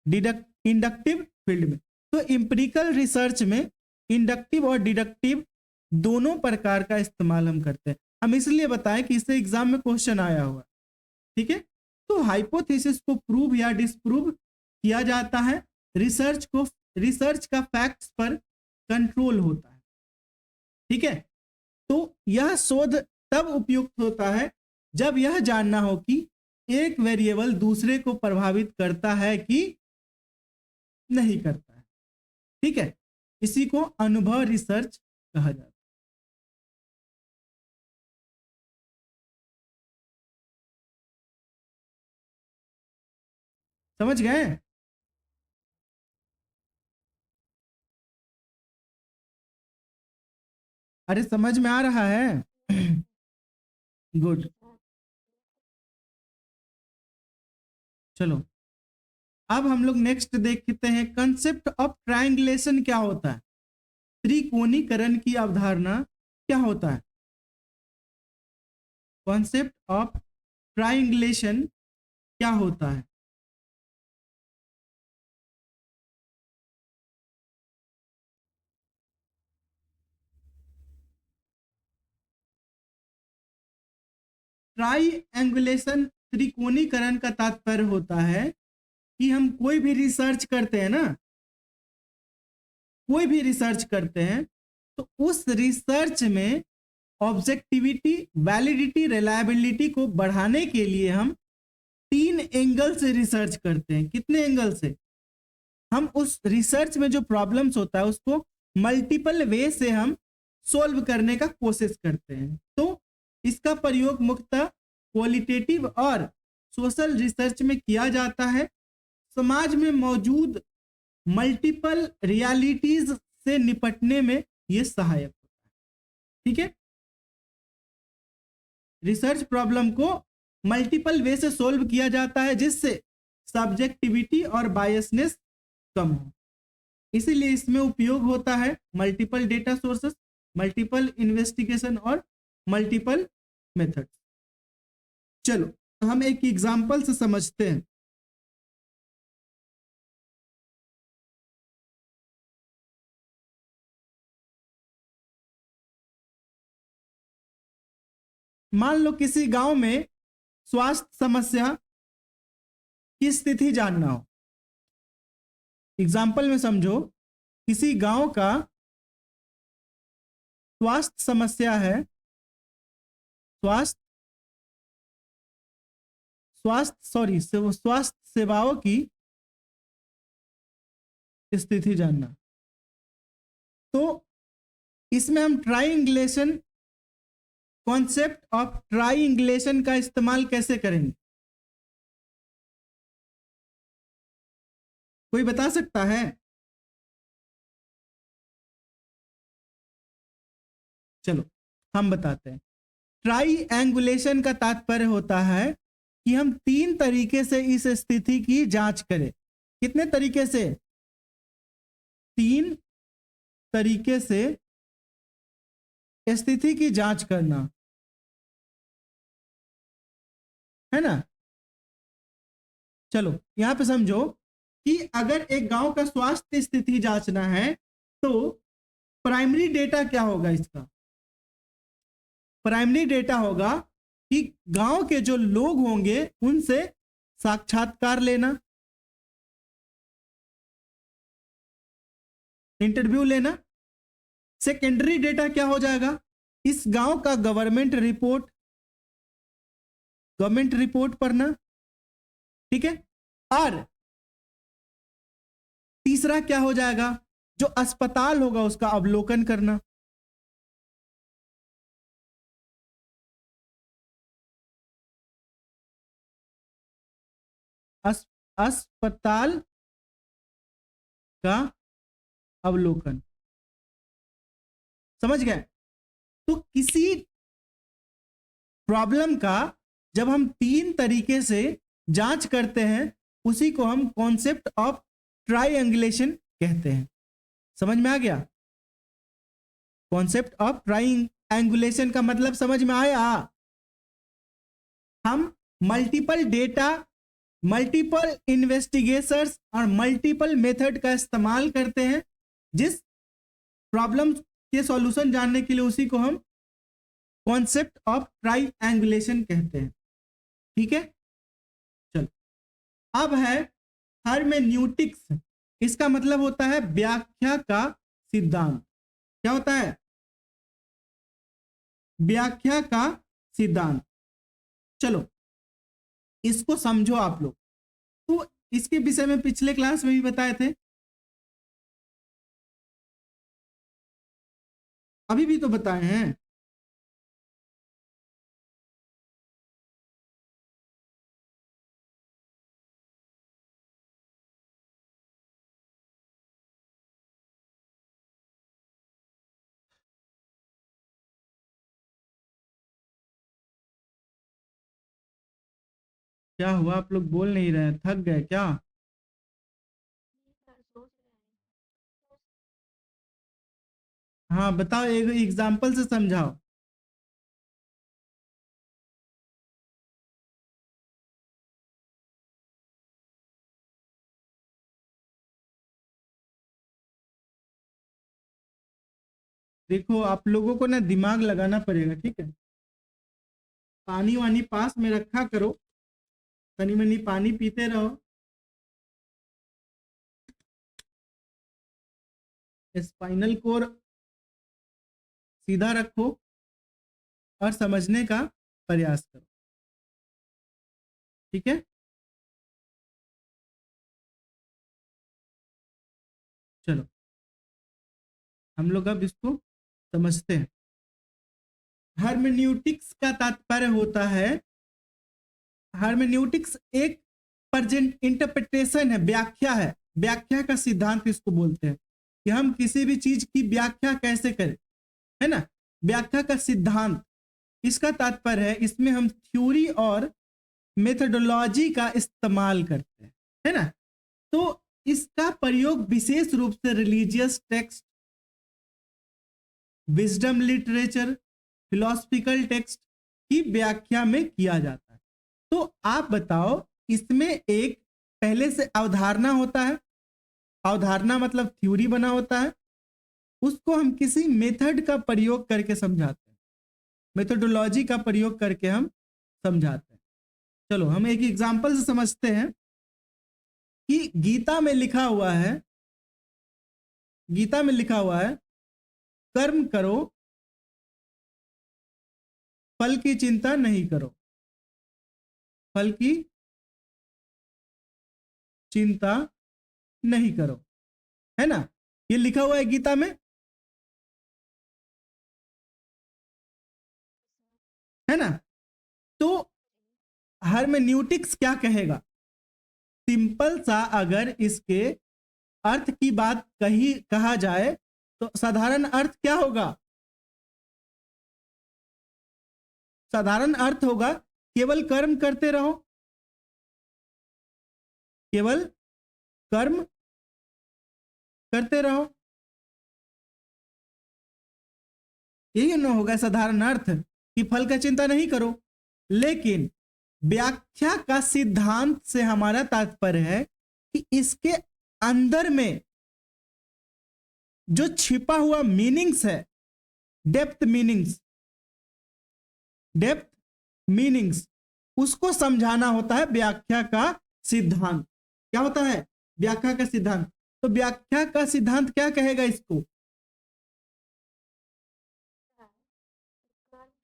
इंडक्टिव फील्ड में। तो एम्पिरिकल रिसर्च में इंडक्टिव और डिडक्टिव दोनों प्रकार का इस्तेमाल हम करते हैं। हम इसलिए बताएं कि इससे एग्जाम में क्वेश्चन आया हुआ, ठीक है। तो हाइपोथेसिस को प्रूव या डिसप्रूव किया जाता है। रिसर्च का फैक्ट्स पर कंट्रोल होता है, ठीक है। तो यह शोध तब उपयुक्त होता है जब यह जानना हो कि एक वेरिएबल दूसरे को प्रभावित करता है कि नहीं करता है, ठीक है। इसी को अनुभव रिसर्च कहा जाता है। समझ गए? अरे समझ में आ रहा है? गुड। चलो अब हम लोग नेक्स्ट देखते हैं, कंसेप्ट ऑफ ट्रायंगुलेशन क्या होता है, त्रिकोणीकरण की अवधारणा क्या होता है। कॉन्सेप्ट ऑफ ट्रायंगुलेशन क्या होता है? ट्रायंगुलेशन, त्रिकोणीकरण का तात्पर्य होता है कि हम कोई भी रिसर्च करते हैं ना, कोई भी रिसर्च करते हैं, तो उस रिसर्च में ऑब्जेक्टिविटी, वैलिडिटी, रिलायबिलिटी को बढ़ाने के लिए हम 3 एंगल से रिसर्च करते हैं। कितने एंगल से? हम उस रिसर्च में जो प्रॉब्लम्स होता है उसको मल्टीपल वे से हम सोल्व करने का कोशिश करते हैं। तो इसका प्रयोग मुख्यतः क्वालिटेटिव और सोशल रिसर्च में किया जाता है। समाज में मौजूद मल्टीपल रियलिटीज से निपटने में यह सहायक होता है, ठीक है। रिसर्च प्रॉब्लम को मल्टीपल वे से सोल्व किया जाता है जिससे सब्जेक्टिविटी और बायसनेस कम हो। इसीलिए इसमें उपयोग होता है multiple data sources, multiple investigation और मल्टीपल मेथड्स। चलो हम एक एग्जांपल से समझते हैं। मान लो किसी गांव में स्वास्थ्य समस्या की स्थिति जानना हो। एग्जाम्पल में समझो, किसी गांव का स्वास्थ्य समस्या है, स्वास्थ्य सेवाओं की स्थिति जानना। तो इसमें हम ट्रायंगुलेशन, कॉन्सेप्ट ऑफ ट्रायंगुलेशन का इस्तेमाल कैसे करेंगे? कोई बता सकता है? चलो हम बताते हैं। ट्रायंगुलेशन का तात्पर्य होता है कि हम 3 तरीके से इस स्थिति की जांच करें। कितने तरीके से? 3 तरीके से स्थिति की जांच करना, है ना। चलो यहां पे समझो कि अगर एक गांव का स्वास्थ्य स्थिति जांचना है तो प्राइमरी डेटा क्या होगा इसका? प्राइमरी डेटा होगा कि गांव के जो लोग होंगे उनसे साक्षात्कार लेना, इंटरव्यू लेना। सेकेंडरी डेटा क्या हो जाएगा? इस गांव का गवर्नमेंट रिपोर्ट पढ़ना, ठीक है। और तीसरा क्या हो जाएगा? जो अस्पताल होगा उसका अवलोकन करना। अस्पताल का अवलोकन, समझ गए। तो किसी प्रॉब्लम का जब हम 3 तरीके से जांच करते हैं उसी को हम कॉन्सेप्ट ऑफ ट्राइएंगुलेशन कहते हैं। समझ में आ गया? कॉन्सेप्ट ऑफ ट्राइएंगुलेशन का मतलब समझ में आया? हम मल्टीपल डेटा, मल्टीपल इन्वेस्टिगेशंस और मल्टीपल मेथड का इस्तेमाल करते हैं जिस प्रॉब्लम के सॉल्यूशन जानने के लिए, उसी को हम कॉन्सेप्ट ऑफ ट्राइएंगुलेशन कहते हैं, ठीक है। चलो अब है हर्मेन्यूटिक्स। इसका मतलब होता है व्याख्या का सिद्धांत। क्या होता है? व्याख्या का सिद्धांत। चलो इसको समझो आप लोग। तो इसके विषय में पिछले क्लास में भी बताए थे, अभी भी तो बताए हैं। क्या हुआ, आप लोग बोल नहीं रहे? थक गए क्या? नहीं सर, सोच रहे हैं। हाँ बताओ, एक एग्जाम्पल से समझाओ। देखो आप लोगों को ना दिमाग लगाना पड़ेगा, ठीक है। पानी वानी पास में रखा करो, तनी मनी पानी पीते रहो, स्पाइनल कोर सीधा रखो और समझने का प्रयास करो, ठीक है। चलो हम लोग अब इसको समझते हैं। हर्मेन्यूटिक्स का तात्पर्य होता है, हर्मेन्यूटिक्स एक प्रेजेंट इंटरप्रिटेशन है, व्याख्या है। व्याख्या का सिद्धांत इसको बोलते हैं कि हम किसी भी चीज की व्याख्या कैसे करें, है ना। व्याख्या का सिद्धांत, इसका तात्पर्य है इसमें हम थ्योरी और मेथोडोलॉजी का इस्तेमाल करते हैं, है ना। तो इसका प्रयोग विशेष रूप से religious text, wisdom literature, philosophical text की व्याख्या में किया जाता है। तो आप बताओ, इसमें एक पहले से अवधारणा होता है, अवधारणा मतलब थ्योरी बना होता है, उसको हम किसी मेथड का प्रयोग करके समझाते हैं, मेथोडोलॉजी का प्रयोग करके हम समझाते हैं। चलो हम एक एग्जांपल से समझते हैं कि गीता में लिखा हुआ है, गीता में लिखा हुआ है कर्म करो, फल की चिंता नहीं करो, फल की चिंता नहीं करो, है ना। ये लिखा हुआ है गीता में, है ना। तो हर्मेन्यूटिक्स क्या कहेगा? सिंपल सा अगर इसके अर्थ की बात कहा जाए तो साधारण अर्थ क्या होगा? साधारण अर्थ होगा केवल कर्म करते रहो, केवल कर्म करते रहो, यही ना होगा साधारण अर्थ कि फल का चिंता नहीं करो। लेकिन व्याख्या का सिद्धांत से हमारा तात्पर्य है कि इसके अंदर में जो छिपा हुआ मीनिंग्स है, डेप्थ मीनिंग्स, उसको समझाना होता है व्याख्या का सिद्धांत। क्या होता है? व्याख्या का सिद्धांत। तो व्याख्या का सिद्धांत क्या कहेगा इसको?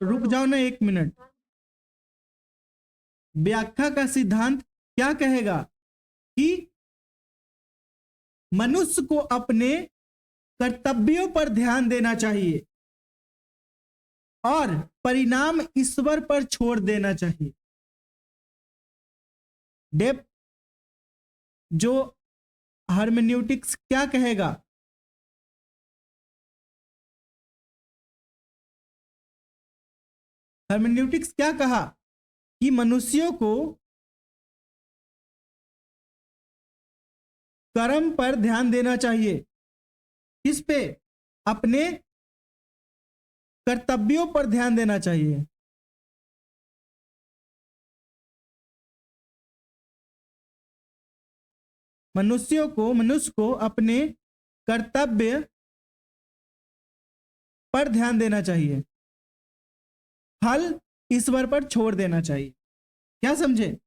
रुक जाओ ना 1 मिनट। व्याख्या का सिद्धांत क्या कहेगा कि मनुष्य को अपने कर्तव्यों पर ध्यान देना चाहिए और परिणाम ईश्वर पर छोड़ देना चाहिए। डेप्थ जो हर्मेन्यूटिक्स क्या कहेगा? हर्मेन्यूटिक्स क्या कहा कि मनुष्यों को कर्म पर ध्यान देना चाहिए। किस पे? अपने कर्तव्यों पर ध्यान देना चाहिए। मनुष्य को अपने कर्तव्य पर ध्यान देना चाहिए, फल ईश्वर पर छोड़ देना चाहिए। क्या समझे?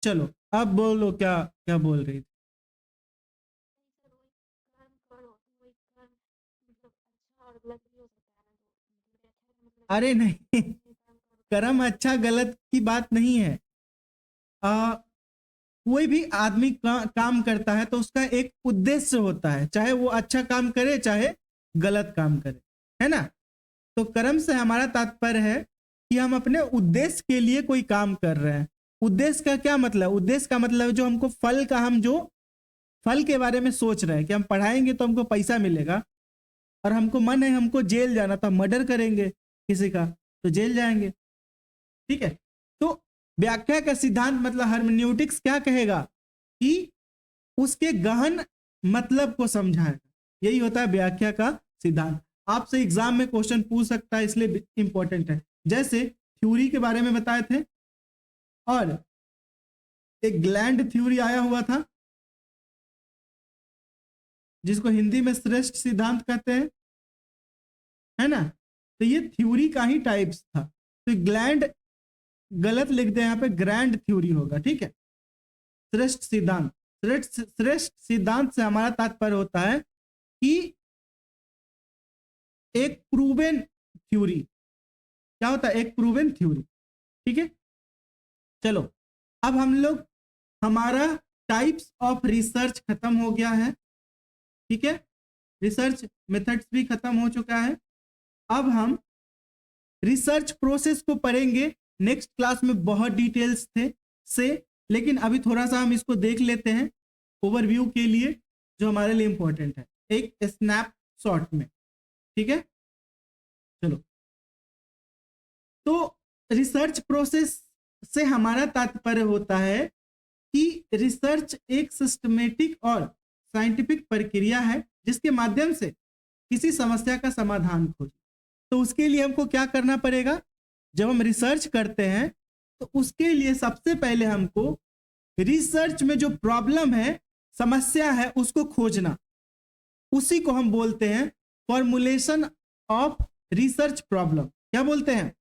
चलो अब बोलो, क्या क्या बोल रही थी? अरे नहीं, कर्म अच्छा गलत की बात नहीं है। कोई भी आदमी काम करता है तो उसका एक उद्देश्य होता है, चाहे वो अच्छा काम करे चाहे गलत काम करे, है ना। तो कर्म से हमारा तात्पर्य है कि हम अपने उद्देश्य के लिए कोई काम कर रहे हैं। उद्देश्य का क्या मतलब? उद्देश्य का मतलब जो हमको फल का, हम जो फल के बारे में सोच रहे हैं कि हम पढ़ाएंगे तो हमको पैसा मिलेगा, और हमको मन है हमको जेल जाना, तो हम मर्डर करेंगे किसी का तो जेल जाएंगे। ठीक है। तो व्याख्या का सिद्धांत मतलब हर्मेन्यूटिक्स क्या कहेगा कि उसके गहन मतलब को समझाएगा। यही होता है व्याख्या का सिद्धांत। आपसे एग्जाम में क्वेश्चन पूछ सकता है, इसलिए इंपॉर्टेंट है। जैसे थ्योरी के बारे में बताए थे, और एक ग्लैंड थ्योरी आया हुआ था जिसको हिंदी में श्रेष्ठ सिद्धांत कहते हैं, है ना। तो ये थ्योरी का ही टाइप्स था। तो ग्लैंड गलत लिख दे, यहाँ पे ग्रैंड थ्योरी होगा। ठीक है। श्रेष्ठ सिद्धांत, श्रेष्ठ सिद्धांत से हमारा तात्पर्य होता है कि एक प्रूवन थ्योरी। क्या होता है? एक प्रूवन थ्योरी। ठीक है। चलो अब हम लोग, हमारा टाइप्स ऑफ रिसर्च खत्म हो गया है। ठीक है। रिसर्च मेथड्स भी खत्म हो चुका है। अब हम रिसर्च प्रोसेस को पढ़ेंगे। नेक्स्ट क्लास में बहुत डिटेल्स से, लेकिन अभी थोड़ा सा हम इसको देख लेते हैं ओवरव्यू के लिए, जो हमारे लिए इंपॉर्टेंट है, एक स्नैपशॉट में। ठीक है। चलो, तो रिसर्च प्रोसेस से हमारा तात्पर्य होता है कि रिसर्च एक सिस्टमेटिक और साइंटिफिक प्रक्रिया है जिसके माध्यम से किसी समस्या का समाधान खोजें। तो उसके लिए हमको क्या करना पड़ेगा? जब हम रिसर्च करते हैं तो उसके लिए सबसे पहले हमको रिसर्च में जो प्रॉब्लम है, समस्या है, उसको खोजना। उसी को हम बोलते हैं फॉर्मुलेशन ऑफ रिसर्च प्रॉब्लम। क्या बोलते हैं?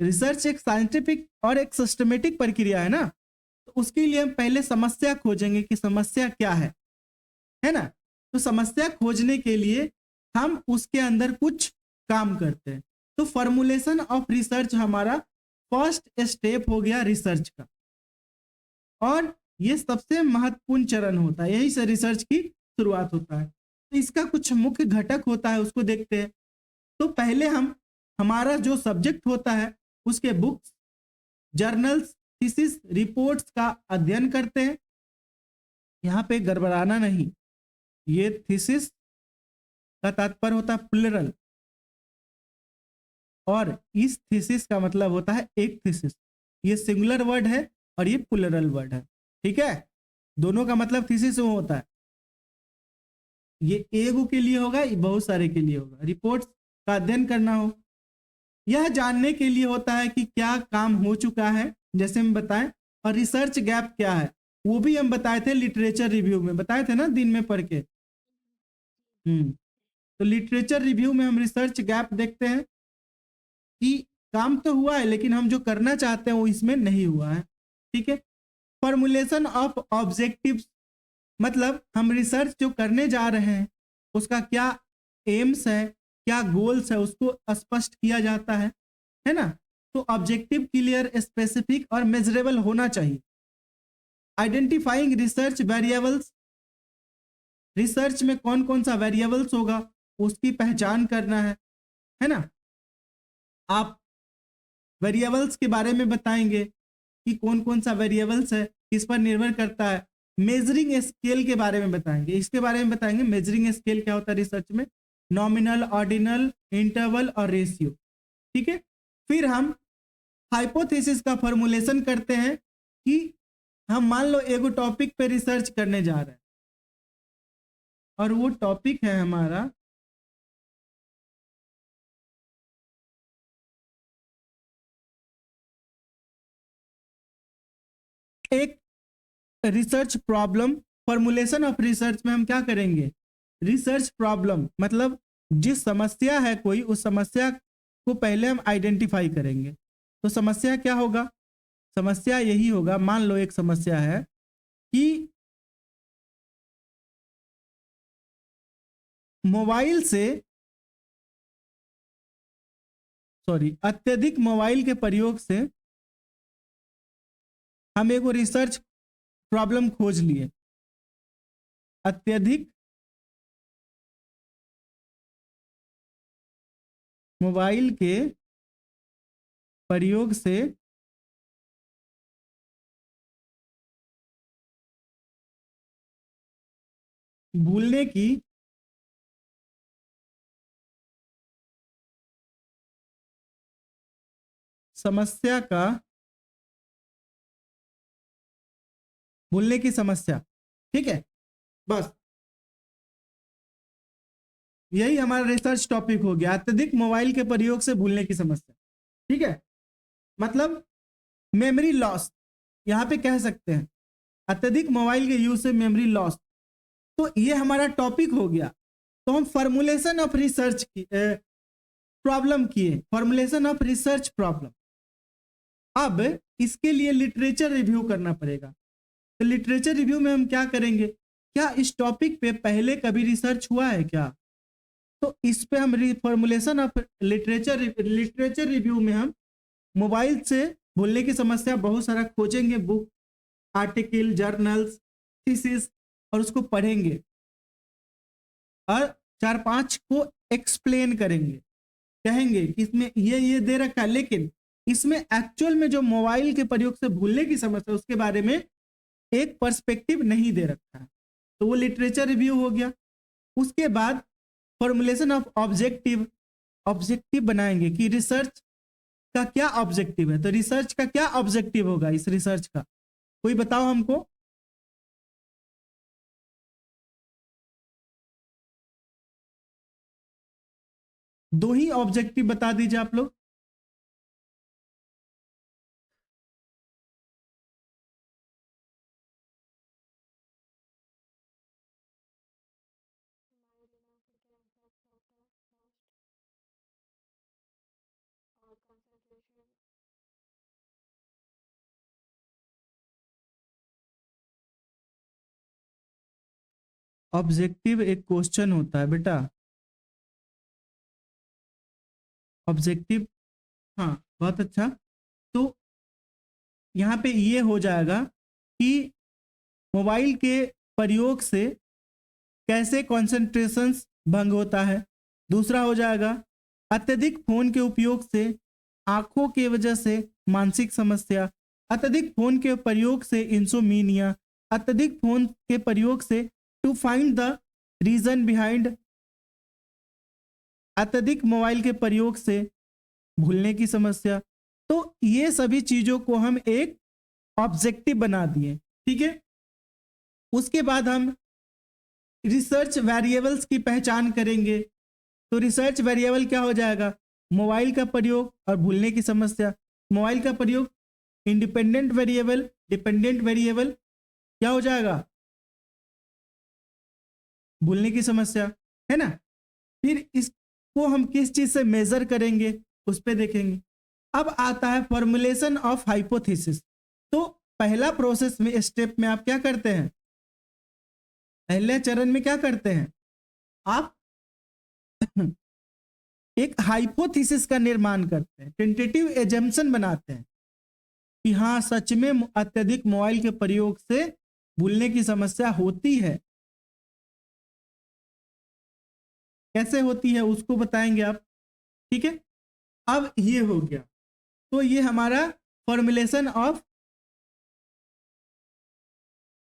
रिसर्च एक साइंटिफिक और एक सिस्टमेटिक प्रक्रिया है ना। तो उसके लिए हम पहले समस्या खोजेंगे कि समस्या क्या है ना। तो समस्या खोजने के लिए हम उसके अंदर कुछ काम करते हैं। तो फॉर्मुलेशन ऑफ रिसर्च हमारा फर्स्ट स्टेप हो गया रिसर्च का, और ये सबसे महत्वपूर्ण चरण होता है। यही से रिसर्च की शुरुआत होता है। तो इसका कुछ मुख्य घटक होता है, उसको देखते हैं। तो पहले हम, हमारा जो सब्जेक्ट होता है उसके बुक्स, जर्नल्स, थीसिस, रिपोर्ट्स का अध्ययन करते हैं। यहाँ पे गड़बड़ाना नहीं, ये थीसिस का तात्पर्य होता है प्लुरल, और इस थीसिस का मतलब होता है एक थीसिस। ये सिंगुलर वर्ड है और ये प्लुरल वर्ड है। ठीक है। दोनों का मतलब थीसिस होता है। ये एगो के लिए होगा, ये बहुत सारे के लिए होगा। रिपोर्ट्स का अध्ययन करना हो, यह जानने के लिए होता है कि क्या काम हो चुका है, जैसे हम बताएं। और रिसर्च गैप क्या है, वो भी हम बताए थे लिटरेचर रिव्यू में, बताए थे ना दिन में पढ़ के। तो लिटरेचर रिव्यू में हम रिसर्च गैप देखते हैं कि काम तो हुआ है लेकिन हम जो करना चाहते हैं वो इसमें नहीं हुआ है। ठीक है। फॉर्मुलेशन ऑफ ऑब्जेक्टिव्स, मतलब हम रिसर्च जो करने जा रहे हैं उसका क्या एम्स है, क्या गोल्स है, उसको स्पष्ट किया जाता है ना। तो ऑब्जेक्टिव क्लियर, स्पेसिफिक और मेजरेबल होना चाहिए। आइडेंटिफाइंग रिसर्च वेरिएबल्स, रिसर्च में कौन कौन सा वेरिएबल्स होगा उसकी पहचान करना है ना। आप वेरिएबल्स के बारे में बताएंगे कि कौन कौन सा वेरिएबल्स है, किस पर निर्भर करता है। मेजरिंग स्केल के बारे में बताएंगे, इसके बारे में बताएंगे मेजरिंग स्केल क्या होता है रिसर्च में, नॉमिनल, ऑर्डिनल, इंटरवल और रेशियो। ठीक है। फिर हम हाइपोथेसिस का फॉर्मुलेशन करते हैं कि हम मान लो एगो टॉपिक पे रिसर्च करने जा रहे हैं और वो टॉपिक है हमारा एक research problem. Formulation of research में हम क्या करेंगे, रिसर्च प्रॉब्लम मतलब जिस समस्या है कोई, उस समस्या को पहले हम आइडेंटिफाई करेंगे। तो समस्या क्या होगा, समस्या यही होगा, मान लो एक समस्या है कि मोबाइल से अत्यधिक मोबाइल के प्रयोग से हम एगो रिसर्च प्रॉब्लम खोज लिए। अत्यधिक मोबाइल के प्रयोग से भूलने की समस्या का, भूलने की समस्या। ठीक है, बस यही हमारा रिसर्च टॉपिक हो गया, अत्यधिक मोबाइल के प्रयोग से भूलने की समस्या। ठीक है, मतलब मेमोरी लॉस यहां पे कह सकते हैं, अत्यधिक मोबाइल के यूज से मेमोरी लॉस। तो ये हमारा टॉपिक हो गया। तो हम फॉर्मुलेशन ऑफ रिसर्च की प्रॉब्लम किए, फॉर्मुलेशन ऑफ रिसर्च प्रॉब्लम। अब इसके लिए लिटरेचर रिव्यू करना पड़ेगा। तो लिटरेचर रिव्यू में हम क्या करेंगे, क्या इस टॉपिक पे पहले कभी रिसर्च हुआ है क्या। तो इस पे हम फॉर्मुलेशन ऑफ लिटरेचर रिव्यू में हम मोबाइल से भूलने की समस्या बहुत सारा खोजेंगे, बुक, आर्टिकल, जर्नल्स, थीसिस, और उसको पढ़ेंगे और 4-5 को एक्सप्लेन करेंगे, कहेंगे कि इसमें ये दे रखा है, लेकिन इसमें एक्चुअल में जो मोबाइल के प्रयोग से भूलने की समस्या उसके बारे में एक पर्सपेक्टिव नहीं दे रखा है। तो वो लिटरेचर रिव्यू हो गया। उसके बाद फॉर्मुलेशन ऑफ ऑब्जेक्टिव, ऑब्जेक्टिव बनाएंगे कि रिसर्च का क्या ऑब्जेक्टिव है। तो रिसर्च का क्या ऑब्जेक्टिव होगा इस रिसर्च का, कोई बताओ हमको। दो ही ऑब्जेक्टिव बता दीजिए आप लोग। और कंसंट्रेशन। ऑब्जेक्टिव एक क्वेश्चन होता है बेटा, ऑब्जेक्टिव। हाँ, बहुत अच्छा। तो यहाँ पे ये हो जाएगा कि मोबाइल के प्रयोग से कैसे कंसंट्रेशन भंग होता है। दूसरा हो जाएगा अत्यधिक फोन के उपयोग से आंखों के वजह से मानसिक समस्या, अत्यधिक फोन के प्रयोग से इंसोमिनिया, अत्यधिक फोन के प्रयोग से to find the reason behind, अत्यधिक मोबाइल के प्रयोग से भूलने की समस्या। तो ये सभी चीजों को हम एक ऑब्जेक्टिव बना दिए। ठीक है, उसके बाद हम रिसर्च वेरिएबल्स की पहचान करेंगे। तो रिसर्च वेरिएबल क्या हो जाएगा? मोबाइल का प्रयोग और भूलने की समस्या। मोबाइल का प्रयोग, इंडिपेंडेंट वेरिएबल, डिपेंडेंट वेरिएबल, क्या हो जाएगा? भूलने की समस्या, है ना। फिर इसको हम किस चीज से मेजर करेंगे उस पे देखेंगे। अब आता है फॉर्मुलेशन ऑफ हाइपोथेसिस। तो पहला प्रोसेस में, स्टेप में आप क्या करते हैं? पहले चरण में क्या करते हैं आप? एक हाइपोथेसिस का निर्माण करते हैं, टेंटेटिव एजम्पशन बनाते हैं कि हाँ सच में अत्यधिक मोबाइल के प्रयोग से भूलने की समस्या होती है। कैसे होती है उसको बताएंगे आप, ठीक है। अब ये हो गया, तो ये हमारा फॉर्मुलेशन ऑफ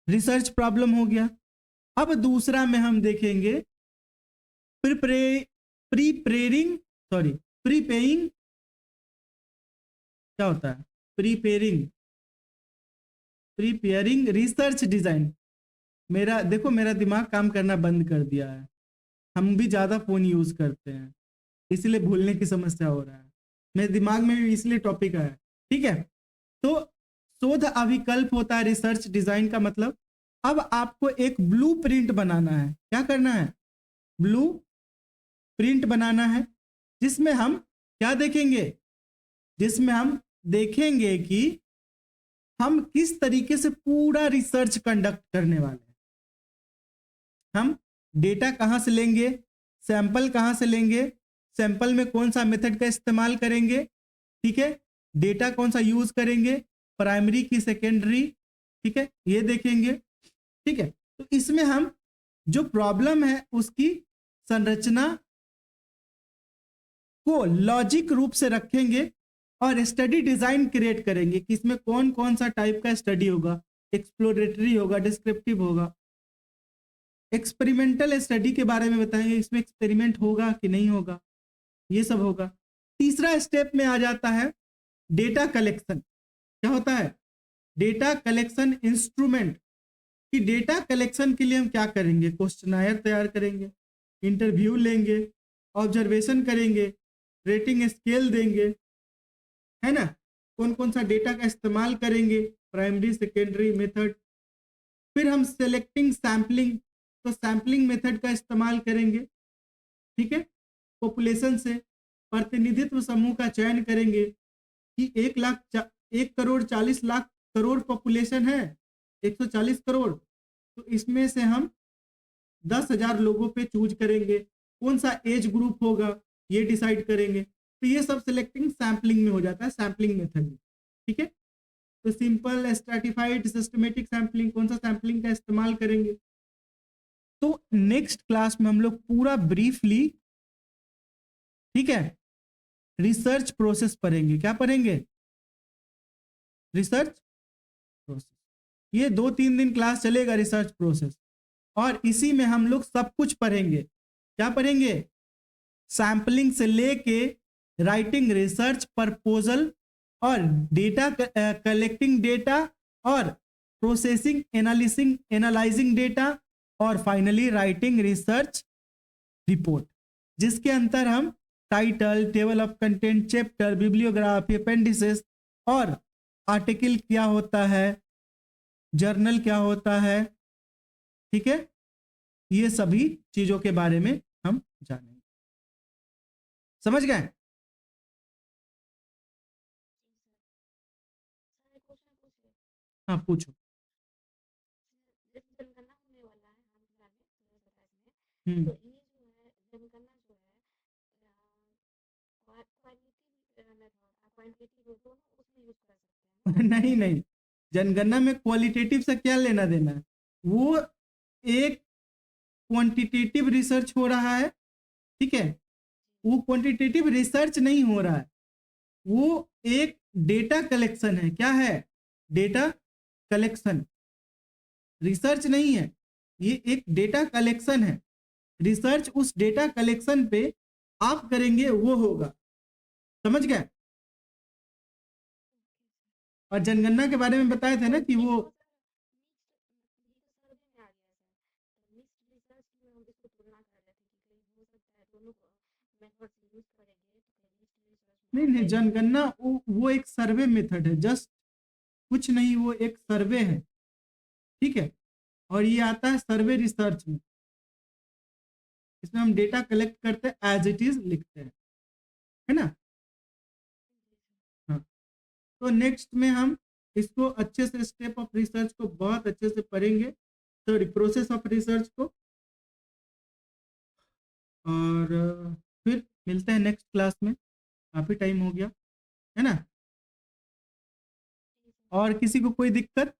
रिसर्च प्रॉब्लम हो गया। अब दूसरा में हम देखेंगे प्रीपेयरिंग, क्या होता है? Preparing research design. मेरा दिमाग काम करना बंद कर दिया है, हम भी ज्यादा फोन यूज करते हैं इसलिए भूलने की समस्या हो रहा है। मेरे दिमाग में भी इसलिए टॉपिक आया, ठीक है। तो शोध अभिकल्प होता है रिसर्च डिजाइन का मतलब। अब आपको एक ब्लू प्रिंट बनाना है। क्या करना है? ब्लू प्रिंट बनाना है, जिसमें हम क्या देखेंगे? जिसमें हम देखेंगे कि हम किस तरीके से पूरा रिसर्च कंडक्ट करने वाले हैं। हम डेटा कहां से लेंगे, सैंपल कहां से लेंगे, सैंपल में कौन सा मेथड का इस्तेमाल करेंगे, ठीक है, डेटा कौन सा यूज करेंगे, प्राइमरी की सेकेंडरी, ठीक है, ये देखेंगे, ठीक है। तो इसमें हम जो प्रॉब्लम है उसकी संरचना को लॉजिक रूप से रखेंगे और स्टडी डिजाइन क्रिएट करेंगे कि इसमें कौन कौन सा टाइप का स्टडी होगा, एक्सप्लोरेटरी होगा, डिस्क्रिप्टिव होगा, एक्सपेरिमेंटल स्टडी के बारे में बताएंगे, इसमें एक्सपेरिमेंट होगा कि नहीं होगा, ये सब होगा। तीसरा स्टेप में आ जाता है डेटा कलेक्शन। क्या होता है? Data collection instrument. कि डेटा कलेक्शन के लिए हम क्या करेंगे? क्वेश्चनायर तैयार करेंगे, इंटरव्यू लेंगे, ऑब्जर्वेशन करेंगे, रेटिंग स्केल देंगे, है ना। कौन कौन सा डेटा का इस्तेमाल करेंगे, प्राइमरी सेकेंडरी मेथड। फिर हम सेलेक्टिंग सैम्पलिंग, तो सैम्पलिंग मेथड का इस्तेमाल करेंगे, ठीक है। पॉपुलेशन से प्रतिनिधित्व समूह का चयन करेंगे कि 1,40,00,000 करोड़ पॉपुलेशन है, 140 करोड़, तो इसमें से हम 10,000 लोगों पे चूज करेंगे, कौन सा एज ग्रुप होगा ये डिसाइड करेंगे। तो ये सब सिलेक्टिंग सैम्पलिंग में हो जाता है, सैम्पलिंग मेथड में, ठीक है। तो सिंपल, स्ट्रैटिफाइड, सिस्टमेटिक सैम्पलिंग, कौन सा सैम्पलिंग का इस्तेमाल करेंगे। तो नेक्स्ट क्लास में हम लोग पूरा ब्रीफली, ठीक है, रिसर्च प्रोसेस पढ़ेंगे। क्या पढ़ेंगे? Research process. ये 2-3 दिन क्लास चलेगा रिसर्च प्रोसेस, और इसी में हम लोग सब कुछ पढ़ेंगे। क्या पढ़ेंगे? सैम्पलिंग से लेके राइटिंग रिसर्च प्रपोजल और डेटा कलेक्टिंग डेटा और प्रोसेसिंग, एनालाइजिंग डेटा और फाइनली राइटिंग रिसर्च रिपोर्ट, जिसके अंतर हम title, table of content, chapter, bibliography, appendices और आर्टिकल क्या होता है, जर्नल क्या होता है, ठीक है, ये सभी चीजों के बारे में हम जानेंगे। समझ गए? सर एक क्वेश्चन पूछिए। हाँ पूछो। जैसे जनगणना होने वाला है हाल फिलहाल में 2027 में, हम्म। तो ये जो है जनगणना जो है क्वालिटेटिव मेथड और क्वांटिटेटिव दोनों उसमें यूज कर सकते हैं ना। नहीं नहीं, जनगणना में क्वालिटेटिव से क्या लेना देना है? वो एक क्वांटिटेटिव रिसर्च हो रहा है, ठीक है। वो क्वांटिटेटिव रिसर्च नहीं हो रहा है, वो एक डेटा कलेक्शन है। क्या है? डेटा कलेक्शन, रिसर्च नहीं है। ये एक डेटा कलेक्शन है। रिसर्च उस डेटा कलेक्शन पे आप करेंगे वो होगा। समझ गए? और जनगणना के बारे में बताए थे ना कि एक वो और सर, नेक्स्ट ये तो सर्वे में आ गया सर, मिक्स्ड रिसर्च में हम इसको तुलना कर रहे थे कि कहीं हो सकता है दोनों मेथड्स यूज करेंगे तो कहीं मिक्स्ड रिसर्च में नहीं आ नहीं, जाए। जनगणना वो एक सर्वे मेथड है, जस्ट कुछ नहीं, वो एक सर्वे है, ठीक है। और ये आता है सर्वे रिसर्च में, इसमें हम डेटा कलेक्ट करते हैं, एज इट इज लिखते हैं, है ना। जी सर। हाँ, तो नेक्स्ट में हम इसको अच्छे से स्टेप ऑफ रिसर्च को बहुत अच्छे से पढ़ेंगे, सॉरी प्रोसेस ऑफ रिसर्च को। और फिर मिलते हैं नेक्स्ट क्लास में, काफी टाइम हो गया, है ना। जी सर। और किसी को कोई दिक्कत?